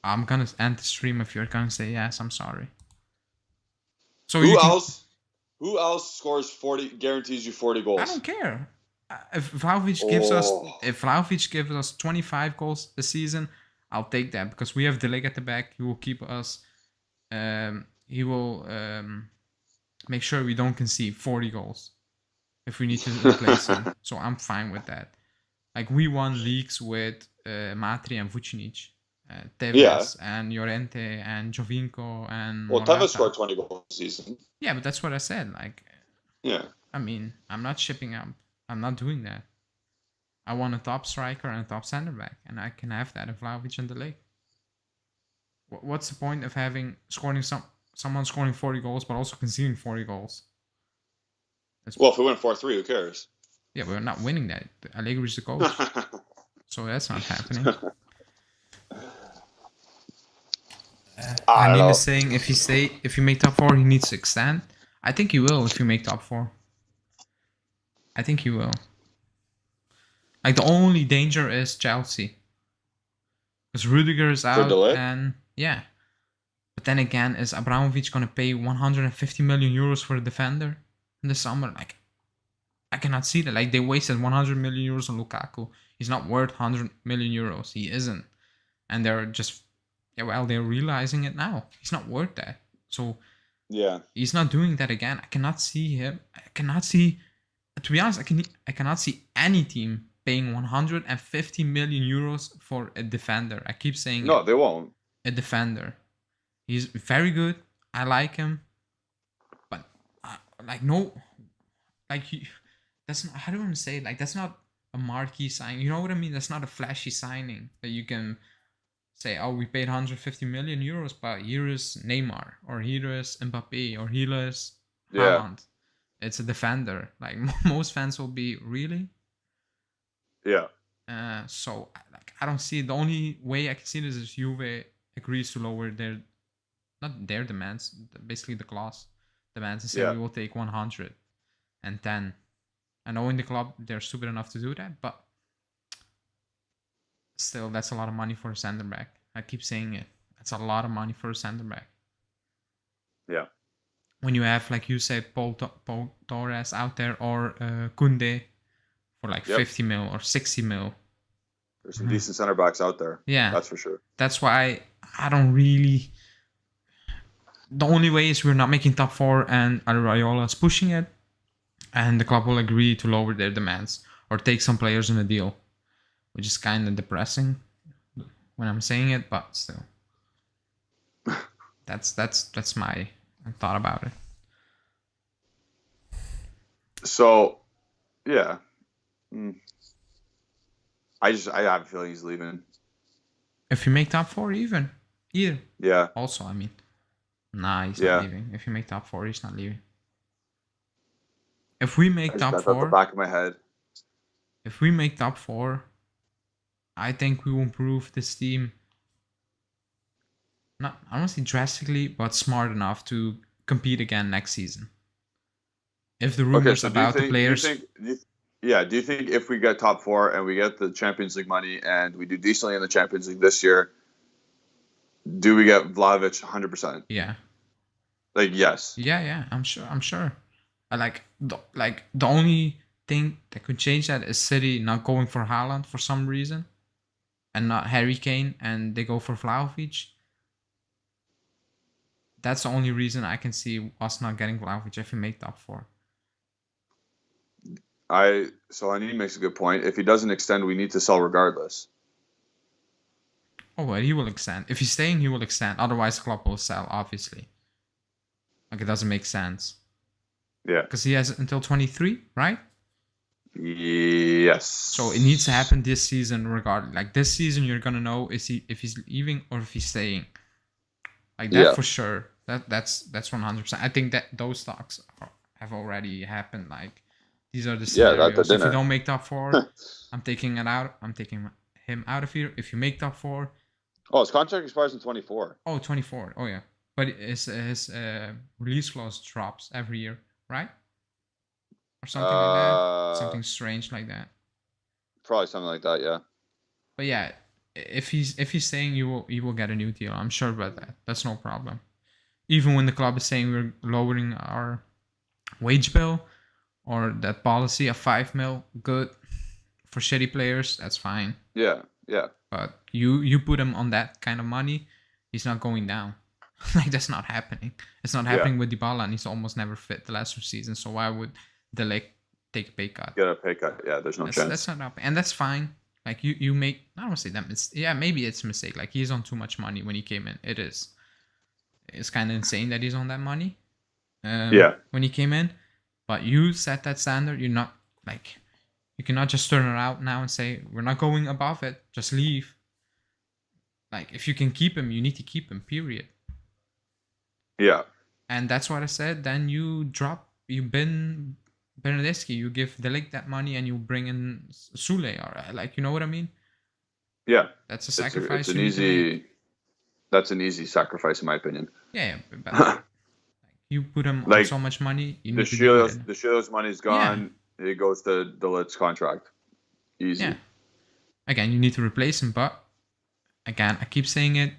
Speaker 2: I'm going to end the stream if you're going to say yes. I'm sorry. So
Speaker 1: Who else scores 40, guarantees you 40 goals?
Speaker 2: I don't care. If Vlahovic gives us 25 goals a season, I'll take that because we have De Ligt at the back. He will keep us. He will make sure we don't concede 40 goals if we need to replace him. So I'm fine with that. Like we won leagues with Matri and Vucinic, Tevez and Llorente and Jovinko and.
Speaker 1: Well, Tevez scored 20 goals a season.
Speaker 2: Yeah, but that's what I said. Like.
Speaker 1: Yeah.
Speaker 2: I mean, I'm not shipping up. I'm not doing that. I want a top striker and a top center back, and I can have that in Vlahovic and Delay. What's the point of having someone scoring 40 goals but also conceding 40 goals?
Speaker 1: Well, if we win 4-3, who cares?
Speaker 2: Yeah, we're not winning that. Allegri's the coach, so that's not happening. Hanim is saying if you make top 4, he needs to extend. I think he will if you make top 4. I think he will. Like, the only danger is Chelsea, because Rudiger is out, and yeah. But then again, is Abramovich gonna pay 150 million euros for a defender in the summer? Like, I cannot see that. Like, they wasted 100 million euros on Lukaku. He's not worth 100 million euros. He isn't, and they're just they're realizing it now. He's not worth that. So
Speaker 1: yeah,
Speaker 2: he's not doing that again. I cannot see him. I cannot see. To be honest, I cannot see any team paying 150 million euros for a defender. I keep saying
Speaker 1: no, they won't.
Speaker 2: A defender. He's very good. I like him, but that's not. How do I want to say it? Like, that's not a marquee signing. You know what I mean? That's not a flashy signing that you can say, oh, we paid 150 million euros, but here is Neymar, or here is Mbappe, or here is Haaland. It's a defender. Like, most fans will be, really?
Speaker 1: Yeah.
Speaker 2: So, like, I don't see it. The only way I can see this is Juve agrees to lower not their demands, basically the clause demands, and say we will take 110. I know in the club they're stupid enough to do that, but still, that's a lot of money for a center back. I keep saying it. That's a lot of money for a center back.
Speaker 1: Yeah.
Speaker 2: When you have, like you said, Paul Torres out there, or Koundé for like 50 mil or 60 mil.
Speaker 1: There's some decent center backs out there.
Speaker 2: Yeah.
Speaker 1: That's for sure.
Speaker 2: That's why I don't really... The only way is we're not making top 4 and Areola's pushing it, and the club will agree to lower their demands or take some players in a deal, which is kind of depressing when I'm saying it, but still. That's my thought about it.
Speaker 1: So, yeah. I have a feeling he's leaving.
Speaker 2: If you make top 4, even.
Speaker 1: Yeah.
Speaker 2: Also, I mean. Nah, he's not leaving. If you make top 4, he's not leaving. If we make top 4...
Speaker 1: That's the back of my head.
Speaker 2: If we make top 4, I think we will improve this team. Not, I don't say drastically, but smart enough to compete again next season. If the rumors about the players...
Speaker 1: Do you think if we get top 4 and we get the Champions League money and we do decently in the Champions League this year, do we get Vlahovic 100%?
Speaker 2: Yeah.
Speaker 1: Like, yes.
Speaker 2: Yeah, I'm sure. The only thing that could change that is City not going for Haaland for some reason, and not Harry Kane, and they go for Vlahovic. That's the only reason I can see us not getting Vlahovic if we make top 4.
Speaker 1: So Annie makes a good point. If he doesn't extend, we need to sell regardless.
Speaker 2: Oh, well, he will extend. If he's staying, he will extend. Otherwise, the club will sell, obviously. Like, it doesn't make sense.
Speaker 1: Yeah.
Speaker 2: Because he has until 23, right?
Speaker 1: Yes.
Speaker 2: So it needs to happen this season regardless. Like, this season, you're going to know if he's leaving or if he's staying. Like, that for sure. That's 100%. I think that those talks have already happened. Like, these are the scenarios. If you don't make top 4, I'm taking it out. I'm taking him out of here. If you make top 4...
Speaker 1: Oh, his contract expires in 24.
Speaker 2: Oh, 24. Oh, yeah. But his release clause drops every year, right? Or something like that. Something strange like that.
Speaker 1: Probably something like that, yeah.
Speaker 2: But yeah, if he's saying you will get a new deal, I'm sure about that. That's no problem. Even when the club is saying we're lowering our wage bill, or that policy of 5 mil, good. For shitty players, that's fine.
Speaker 1: Yeah.
Speaker 2: But you put him on that kind of money, he's not going down. Like, that's not happening. It's not happening with Dybala, and he's almost never fit the last 2 seasons. So why would Delek take a pay cut?
Speaker 1: Get a pay cut. Yeah, there's no chance.
Speaker 2: That's not happening, and that's fine. Like, you make, I don't want to say that. Maybe it's a mistake. Like, he's on too much money when he came in. It is. It's kind of insane that he's on that money. When he came in, But you set that standard. You're not like you cannot just turn it out now and say we're not going above it. Just leave. Like if you can keep him, you need to keep him. Period.
Speaker 1: Yeah.
Speaker 2: And that's what I said. Then you drop. You bin Bernadeschi. You give Delic that money, and you bring in Sule. Or like you know what I mean?
Speaker 1: Yeah.
Speaker 2: That's a
Speaker 1: It's
Speaker 2: sacrifice
Speaker 1: an
Speaker 2: you need to make.
Speaker 1: easy. That's an easy sacrifice, in my opinion.
Speaker 2: Yeah, but like, you put him on so much money, you need to deal with it.
Speaker 1: The Shields money's gone. Yeah. It goes to Delic's contract. Easy.
Speaker 2: Yeah. Again, you need to replace him, but again, I keep saying it.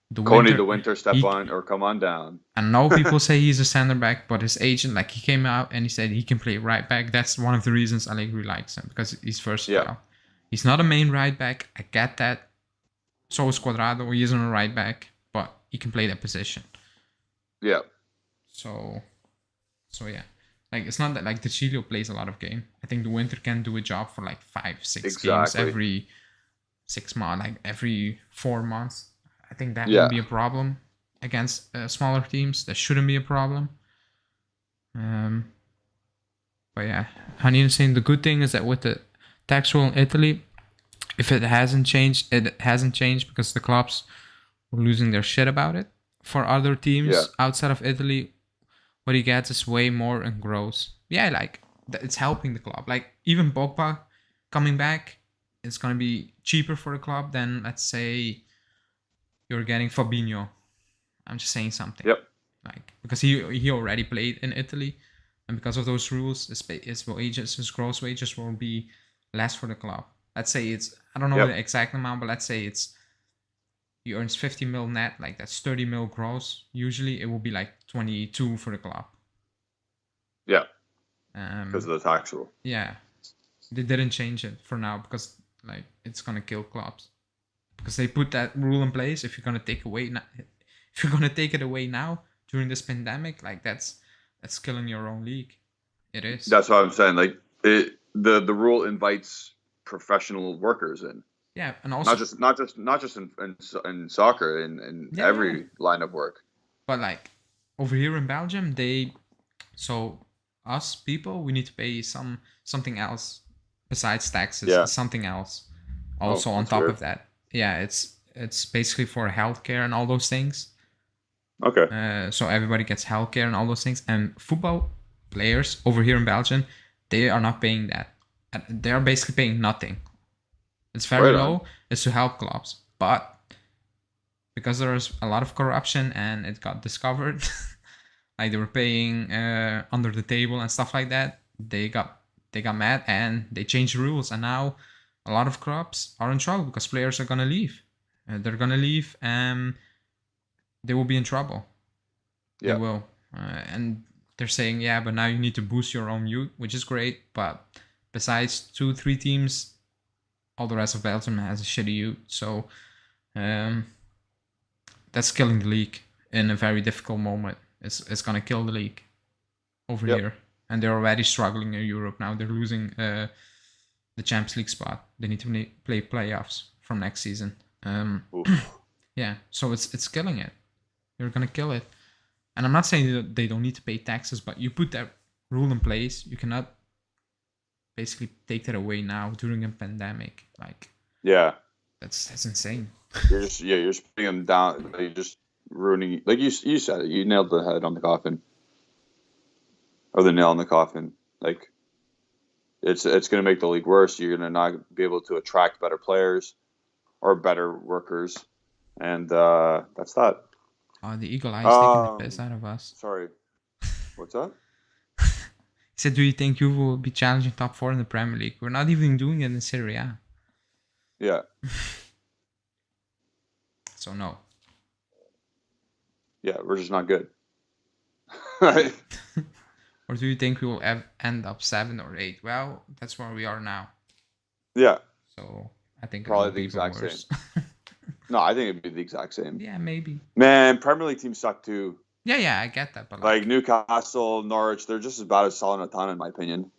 Speaker 1: The winter step on or come on down.
Speaker 2: I know people say he's a center back, but his agent, like, he came out and he said he can play right back. That's one of the reasons Allegri likes him, because he's versatile. Yeah. He's not a main right back. I get that. So is Cuadrado. He isn't a right back, but he can play that position.
Speaker 1: Yeah.
Speaker 2: So yeah. Like, it's not that, like, De Chilio plays a lot of game. I think the winter can do a job for, like, 5-6 games every 6 months, like, every 4 months. I think that would be a problem against smaller teams. That shouldn't be a problem. But yeah, Hanine is saying the good thing is that with the tax rule in Italy, if it hasn't changed, because the clubs were losing their shit about it. For other teams outside of Italy, what he gets is way more and grows. Yeah, like, it's helping the club. Like, even Pogba coming back, it's going to be cheaper for the club than, let's say, you're getting Fabinho. I'm just saying something.
Speaker 1: Yep.
Speaker 2: Like, because he already played in Italy, and because of those rules, his gross wages will be less for the club. Let's say it's, I don't know the exact amount, but let's say it's, he earns 50 mil net, like that's 30 mil gross. Usually it will be like 22 for the club.
Speaker 1: Yeah. Because of the tax rule.
Speaker 2: Yeah. They didn't change it for now because, like, it's gonna kill clubs. Because they put that rule in place. If you're gonna take it away now during this pandemic, like that's killing your own league. It is.
Speaker 1: That's what I'm saying. Like, the rule invites professional workers in.
Speaker 2: Yeah, and also
Speaker 1: not just in soccer, in every line of work.
Speaker 2: But like over here in Belgium, us people, we need to pay something else besides taxes.
Speaker 1: Yeah.
Speaker 2: Something else also on top of that. Yeah, it's basically for healthcare and all those things.
Speaker 1: Okay.
Speaker 2: So everybody gets healthcare and all those things. And football players over here in Belgium, they are not paying that. They are basically paying nothing. It's very low. It's to help clubs. But because there's a lot of corruption and it got discovered, like they were paying under the table and stuff like that, they got mad and they changed the rules. And now a lot of clubs are in trouble because players are going to leave. They're going to leave and they will be in trouble. Yeah. They will. And they're saying, yeah, but now you need to boost your own youth, which is great. But besides 2-3 teams, all the rest of Belgium has a shitty youth. So that's killing the league in a very difficult moment. It's going to kill the league over here. And they're already struggling in Europe now. They're losing the Champions League spot. They need to play playoffs from next season. Yeah, so it's killing it. You're gonna kill it. And I'm not saying that they don't need to pay taxes, but you put that rule in place. You cannot basically take that away now during a pandemic. Like,
Speaker 1: yeah,
Speaker 2: that's insane.
Speaker 1: You're just putting them down. You're just ruining. Like you said it. You nailed the head on the coffin, or the nail on the coffin. Like, it's going to make the league worse. You're going to not be able to attract better players or better workers, and that's that.
Speaker 2: Oh, the eagle eye is taking the piss out of us.
Speaker 1: Sorry, what's up?
Speaker 2: He said, "Do you think you will be challenging top 4 in the Premier League? We're not even doing it in Serie A."
Speaker 1: Yeah.
Speaker 2: So no.
Speaker 1: Yeah, we're just not good. Right.
Speaker 2: Or do you think we will end up 7 or 8? Well, that's where we are now.
Speaker 1: Yeah.
Speaker 2: So I think
Speaker 1: probably the exact same. No, I think it'd be the exact same.
Speaker 2: Yeah, maybe.
Speaker 1: Man, Premier League teams suck too.
Speaker 2: Yeah, I get that, but
Speaker 1: like Newcastle, Norwich, they're just as bad as Salernitana in my opinion.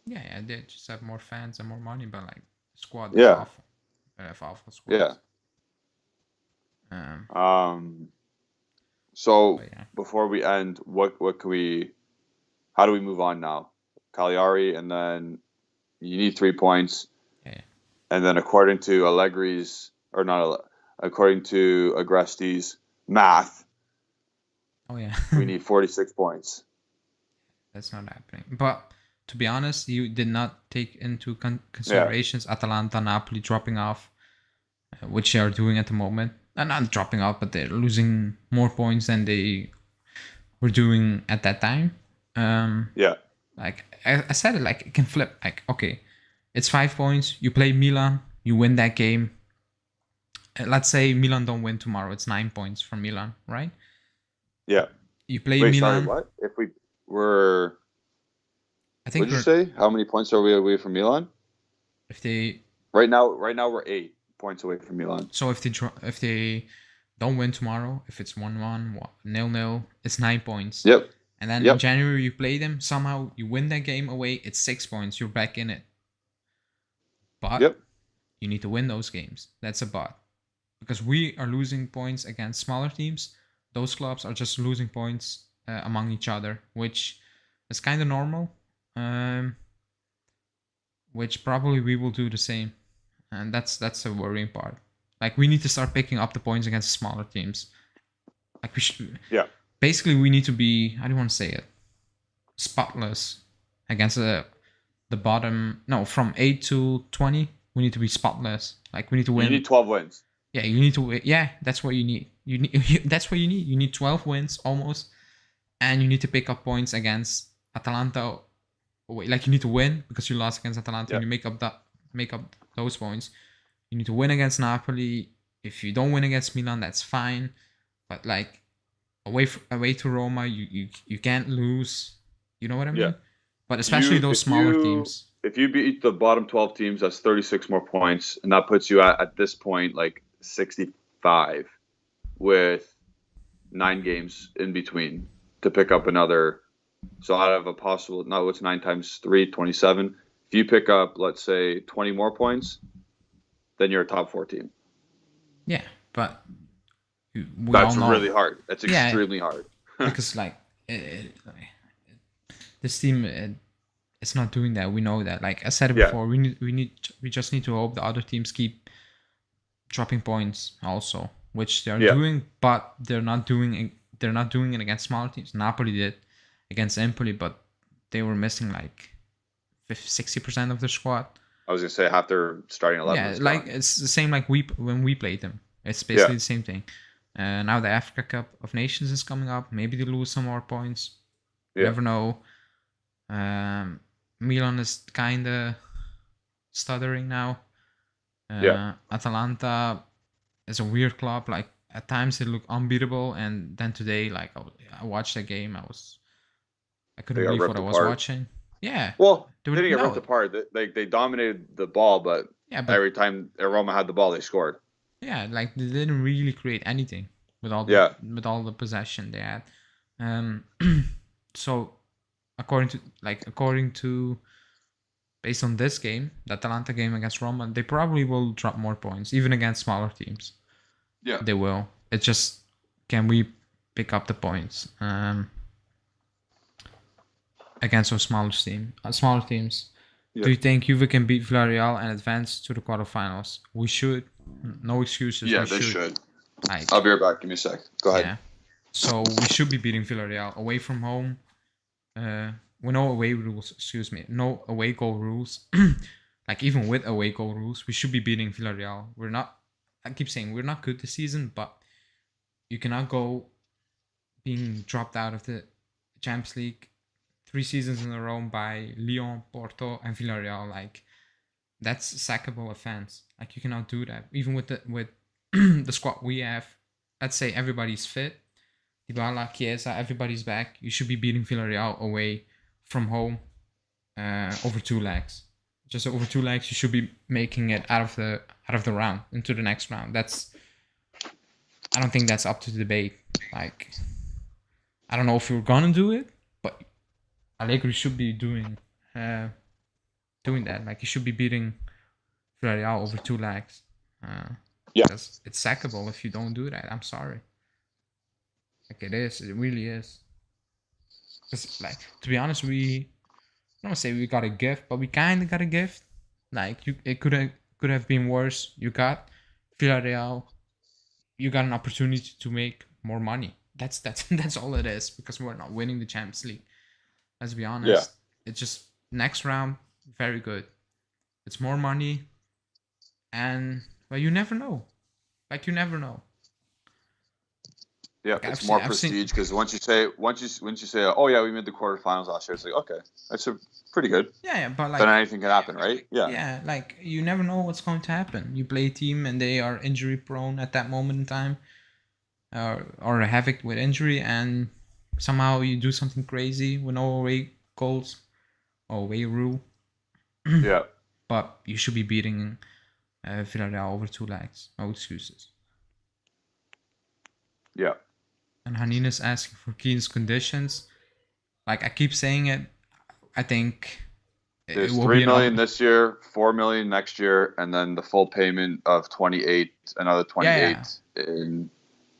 Speaker 2: Yeah, they just have more fans and more money, but like the squad is awful. They have awful squads.
Speaker 1: Yeah. So before we end, what can we? how do we move on now? Cagliari, and then you need 3 points.
Speaker 2: Yeah.
Speaker 1: And then according to according to Agresti's math, we need 46 points.
Speaker 2: That's not happening. But to be honest, you did not take into considerations Atalanta, Napoli dropping off, which they are doing at the moment. And not dropping off, but they're losing more points than they were doing at that time. Like I said, it like it can flip. Like, okay, it's 5 points. You play Milan, you win that game. Let's say Milan don't win tomorrow. It's 9 points for Milan, right?
Speaker 1: Yeah.
Speaker 2: You play
Speaker 1: Wait,
Speaker 2: Milan.
Speaker 1: sorry, what? If we were,
Speaker 2: I think.
Speaker 1: What did you say? How many points are we away from Milan?
Speaker 2: If they
Speaker 1: right now we're 8 points away from Milan.
Speaker 2: So if they don't win tomorrow, if it's 1-1, 0-0, it's 9 points.
Speaker 1: Yep.
Speaker 2: And then in January you play them, somehow you win that game away, it's 6 points, you're back in it. But you need to win those games. That's a but. Because we are losing points against smaller teams. Those clubs are just losing points among each other, which is kind of normal. Which probably we will do the same. And that's a worrying part. Like, we need to start picking up the points against smaller teams. Like, we should.
Speaker 1: Yeah.
Speaker 2: Basically, we need to be, I don't want to say it, spotless against the bottom. No, from 8 to 20, we need to be spotless. Like, we need to win.
Speaker 1: You need 12 wins.
Speaker 2: Yeah, you need to win. Yeah, that's what you need. That's what you need. You need 12 wins almost, and you need to pick up points against Atalanta. Like, you need to win because you lost against Atalanta. And you make up those points. You need to win against Napoli. If you don't win against Milan, that's fine. But like, away to Roma, you can't lose. You know what I mean? Yeah. But especially those smaller teams.
Speaker 1: If you beat the bottom 12 teams, that's 36 more points, and that puts you at this point like 65 with 9 games in between to pick up another. So out of a possible, what's 9 times 3, 27. If you pick up, let's say, 20 more points, then you're a top 4 team.
Speaker 2: Yeah, but
Speaker 1: that's really hard. That's extremely hard.
Speaker 2: Because this team, it's not doing that. We know that. Like I said it before, we just need to hope the other teams keep dropping points also, which they are doing, but they're not doing it against smaller teams. Napoli did against Empoli, but they were missing like 60% of their squad.
Speaker 1: I was gonna say half their starting 11.
Speaker 2: Yeah, like it's the same like when we played them. It's basically the same thing. Now the Africa Cup of Nations is coming up. Maybe they lose some more points. You never know. Milan is kind of stuttering now. Atalanta is a weird club. Like, at times they look unbeatable, and then today, like, I watched the game. I couldn't believe what I was watching. Yeah.
Speaker 1: Well, they didn't get ripped apart. They dominated the ball, but every time Roma had the ball, they scored.
Speaker 2: Yeah, like, they didn't really create anything with all the possession they had. So according to based on this game, the Atalanta game against Roma, they probably will drop more points, even against smaller teams. Yeah, they will. It's just, can we pick up the points against those smaller teams? Yeah. Do you think Juve can beat Villarreal and advance to the quarterfinals? We should. No excuses.
Speaker 1: Yeah, they should. I'll be right back. Give me a sec. Go ahead.
Speaker 2: Yeah. So we should be beating Villarreal away from home. No away rules. Excuse me. No away goal rules. Like, even with away goal rules, we should be beating Villarreal. We're not. I keep saying we're not good this season, but you cannot go being dropped out of the Champions League 3 seasons in a row by Lyon, Porto, and Villarreal. Like, that's a sackable offense. Like, you cannot do that. Even with the squad we have, let's say everybody's fit, Dybala, Chiesa, everybody's back. You should be beating Villarreal away from home over 2 legs. Just over 2 legs, you should be making it out of the round into the next round. I don't think that's up to debate. Like, I don't know if you're gonna do it, but Allegri should be doing that. Like, you should be beating Villarreal over 2 legs. Because it's sackable if you don't do that. I'm sorry. Like, it is. It really is. Because, like, to be honest, I don't want to say we got a gift, but we kind of got a gift. Like, it could have been worse. You got Villarreal. You got an opportunity to make more money. That's that's all it is, because we're not winning the Champions League. Let's be
Speaker 1: Yeah,
Speaker 2: honest. It's just next round, very good. It's more money, and well, you never know. Like, you never know.
Speaker 1: yeah,
Speaker 2: Like,
Speaker 1: it's more
Speaker 2: I've seen.
Speaker 1: prestige because once you say, oh yeah, we made the quarterfinals last year, it's like, okay, that's pretty good.
Speaker 2: Yeah, but
Speaker 1: Then
Speaker 2: like,
Speaker 1: anything can happen, right? Yeah,
Speaker 2: yeah, like, you never know what's going to happen. You play a team and they are injury prone at that moment in time, or havoc with injury, and somehow you do something crazy with no away goals or away rule.
Speaker 1: yeah,
Speaker 2: But you should be beating Villarreal over 2 legs. No excuses.
Speaker 1: yeah.
Speaker 2: And Hanin is asking for Keane's conditions. Like, I keep saying it, I think it
Speaker 1: There's
Speaker 2: will
Speaker 1: 3
Speaker 2: be
Speaker 1: million this year, 4 million next year, and then the full payment of 28, another
Speaker 2: Yeah.
Speaker 1: 28 in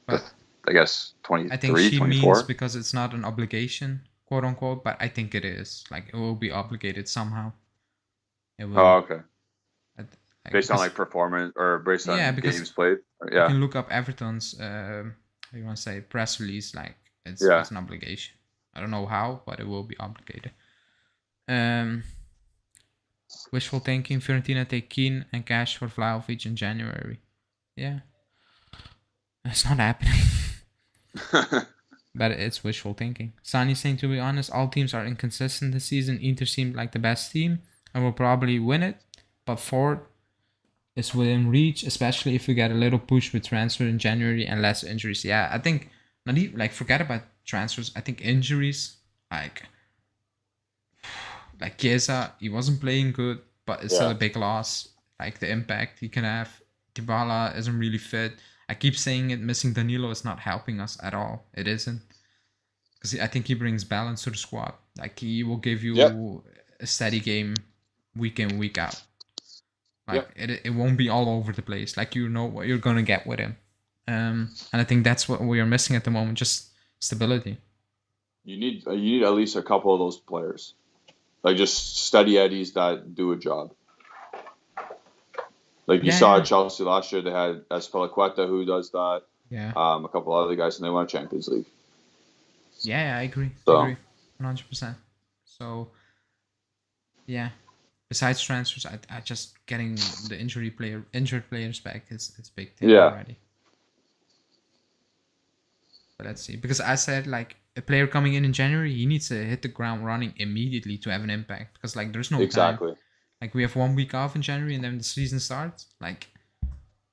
Speaker 1: the,
Speaker 2: But
Speaker 1: I guess
Speaker 2: I think
Speaker 1: 23,
Speaker 2: she means
Speaker 1: 24.
Speaker 2: because it's not an obligation, quote unquote, but I think it is. Like, it will be obligated somehow. It
Speaker 1: Oh,
Speaker 2: will.
Speaker 1: okay.
Speaker 2: Like,
Speaker 1: Based on
Speaker 2: because
Speaker 1: like performance or based
Speaker 2: yeah,
Speaker 1: on
Speaker 2: because
Speaker 1: games played.
Speaker 2: you
Speaker 1: Yeah,
Speaker 2: can look up Everton's how you want to say, press release. Like,
Speaker 1: yeah.
Speaker 2: it's an obligation. I don't know how, but it will be obligated. Um, Wishful thinking. Fiorentina take Keane and cash for Vlahovic in January. Yeah, it's not happening. But it's wishful thinking. Sani saying, to be honest, all teams are inconsistent this season. Inter seemed like the best team and will probably win it, but fourth is within reach, especially if we get a little push with transfer in January and less injuries. Yeah, I think not even like forget about transfers. I think injuries, like Chiesa, he wasn't playing good, but it's still
Speaker 1: Yeah.
Speaker 2: a big loss. Like, the impact he can have. Dybala isn't really fit. I keep saying it. Missing Danilo is not helping us at all. It isn't, because I think he brings balance to the squad. Like, he will give
Speaker 1: Yep.
Speaker 2: you a steady game week in, week out. Like,
Speaker 1: Yep.
Speaker 2: it won't be all over the place. Like, you know what you're gonna get with him. And I think that's what we are missing at the moment, just stability.
Speaker 1: You need at least a couple of those players, like just steady eddies that do a job. Like you
Speaker 2: Yeah,
Speaker 1: saw
Speaker 2: yeah,
Speaker 1: at Chelsea last year, they had Espilicueta who does that.
Speaker 2: yeah,
Speaker 1: A couple other guys, and they won a Champions League.
Speaker 2: yeah. I agree. I
Speaker 1: So
Speaker 2: agree, 100%. So yeah. Besides transfers, I just getting the injured players back is a big thing
Speaker 1: yeah,
Speaker 2: already. But let's see, because I said, like, a player coming in January, he needs to hit the ground running immediately to have an impact, because, like, there's no time.
Speaker 1: exactly.
Speaker 2: Like, we have 1 week off in January and then the season starts. Like,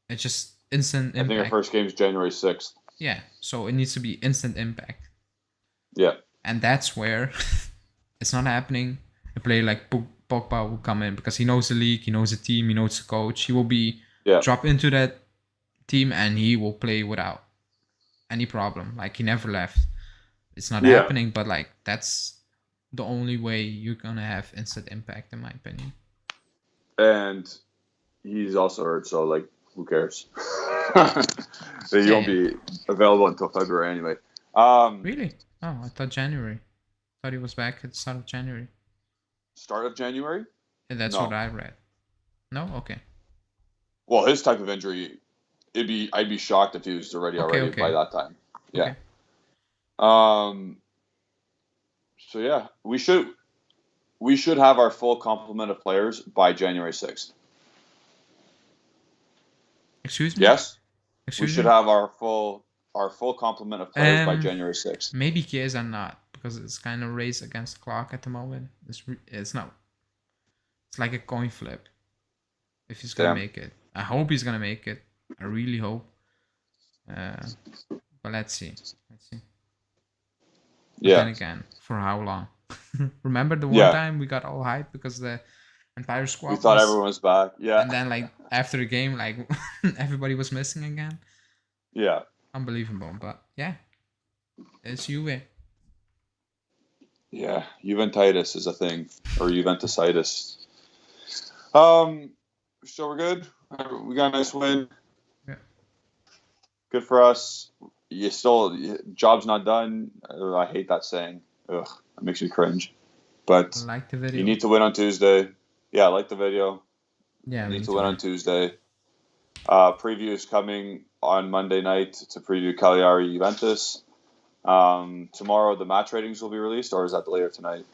Speaker 2: it's just instant
Speaker 1: I think our
Speaker 2: impact.
Speaker 1: first game is January 6th.
Speaker 2: Yeah, so it needs to be instant impact,
Speaker 1: Yeah,
Speaker 2: and that's where it's not happening. A player like Pogba will come in because he knows the league, he knows the team, he knows the coach. He will be
Speaker 1: yeah,
Speaker 2: drop into that team and he will play without any problem. Like, he never left. It's not
Speaker 1: yeah.
Speaker 2: happening, but like, that's the only way you're gonna have instant impact, in my opinion.
Speaker 1: And he's also hurt, so like, who cares? He
Speaker 2: Yeah,
Speaker 1: won't
Speaker 2: yeah.
Speaker 1: be available until February anyway.
Speaker 2: Really? Oh, I thought January. Thought he was back at the start of January.
Speaker 1: Start of January?
Speaker 2: And that's what
Speaker 1: No.
Speaker 2: I read. No? Okay.
Speaker 1: Well, his type of injury, I'd be shocked if he was already by
Speaker 2: Okay.
Speaker 1: that time. Yeah.
Speaker 2: Okay.
Speaker 1: So yeah, we should have our full complement of players by January 6th.
Speaker 2: Excuse me?
Speaker 1: Yes, we
Speaker 2: Excuse
Speaker 1: should
Speaker 2: me?
Speaker 1: have our full complement of players by January 6th.
Speaker 2: Maybe Chiesa not, because it's kind of race against the clock at the moment. It's not. It's like a coin flip. If he's gonna
Speaker 1: Damn.
Speaker 2: make it, I hope he's gonna make it. I really hope. But let's see. Let's see. But
Speaker 1: Yeah.
Speaker 2: then again, for how long? Remember the one
Speaker 1: Yeah.
Speaker 2: time we got all hyped because the entire squad
Speaker 1: We thought
Speaker 2: was,
Speaker 1: everyone was back. Yeah.
Speaker 2: and then, like, after the game, like, everybody was missing again.
Speaker 1: Yeah.
Speaker 2: Unbelievable, but yeah, it's Juve.
Speaker 1: Yeah. Juventitis is a thing, or Juventisitis. So we're good. We got a nice win.
Speaker 2: Yeah.
Speaker 1: Good for us. Job's not done. I hate that saying. Ugh. It makes me cringe. But
Speaker 2: Like the video.
Speaker 1: you need to win on Tuesday. Yeah, like the video.
Speaker 2: Yeah,
Speaker 1: You
Speaker 2: we
Speaker 1: need to win on Tuesday. Preview is coming on Monday night to preview Cagliari Juventus. Tomorrow the match ratings will be released, or is that later tonight?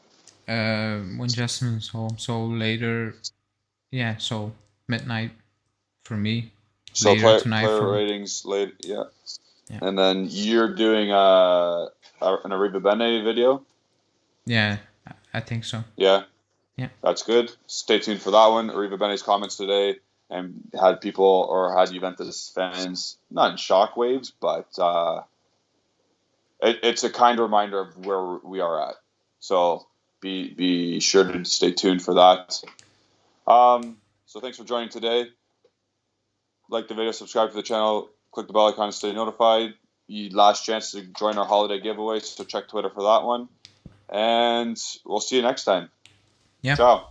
Speaker 2: When Justin is home, so later. Yeah, so midnight for me.
Speaker 1: So
Speaker 2: Later tonight
Speaker 1: player
Speaker 2: for.
Speaker 1: ratings late, yeah.
Speaker 2: Yeah.
Speaker 1: And then you're doing an Arriva Bene video.
Speaker 2: Yeah, I think so.
Speaker 1: Yeah.
Speaker 2: Yeah.
Speaker 1: That's good. Stay tuned for that one. Arriva Bene's comments today and had people or had Juventus fans not in shockwaves, but it's a kind reminder of where we are at. So be sure to stay tuned for that. So thanks for joining today. Like the video, subscribe to the channel, click the bell icon to stay notified. Last chance to join our holiday giveaway, so check Twitter for that one. And we'll see you next time.
Speaker 2: Yeah.
Speaker 1: Ciao.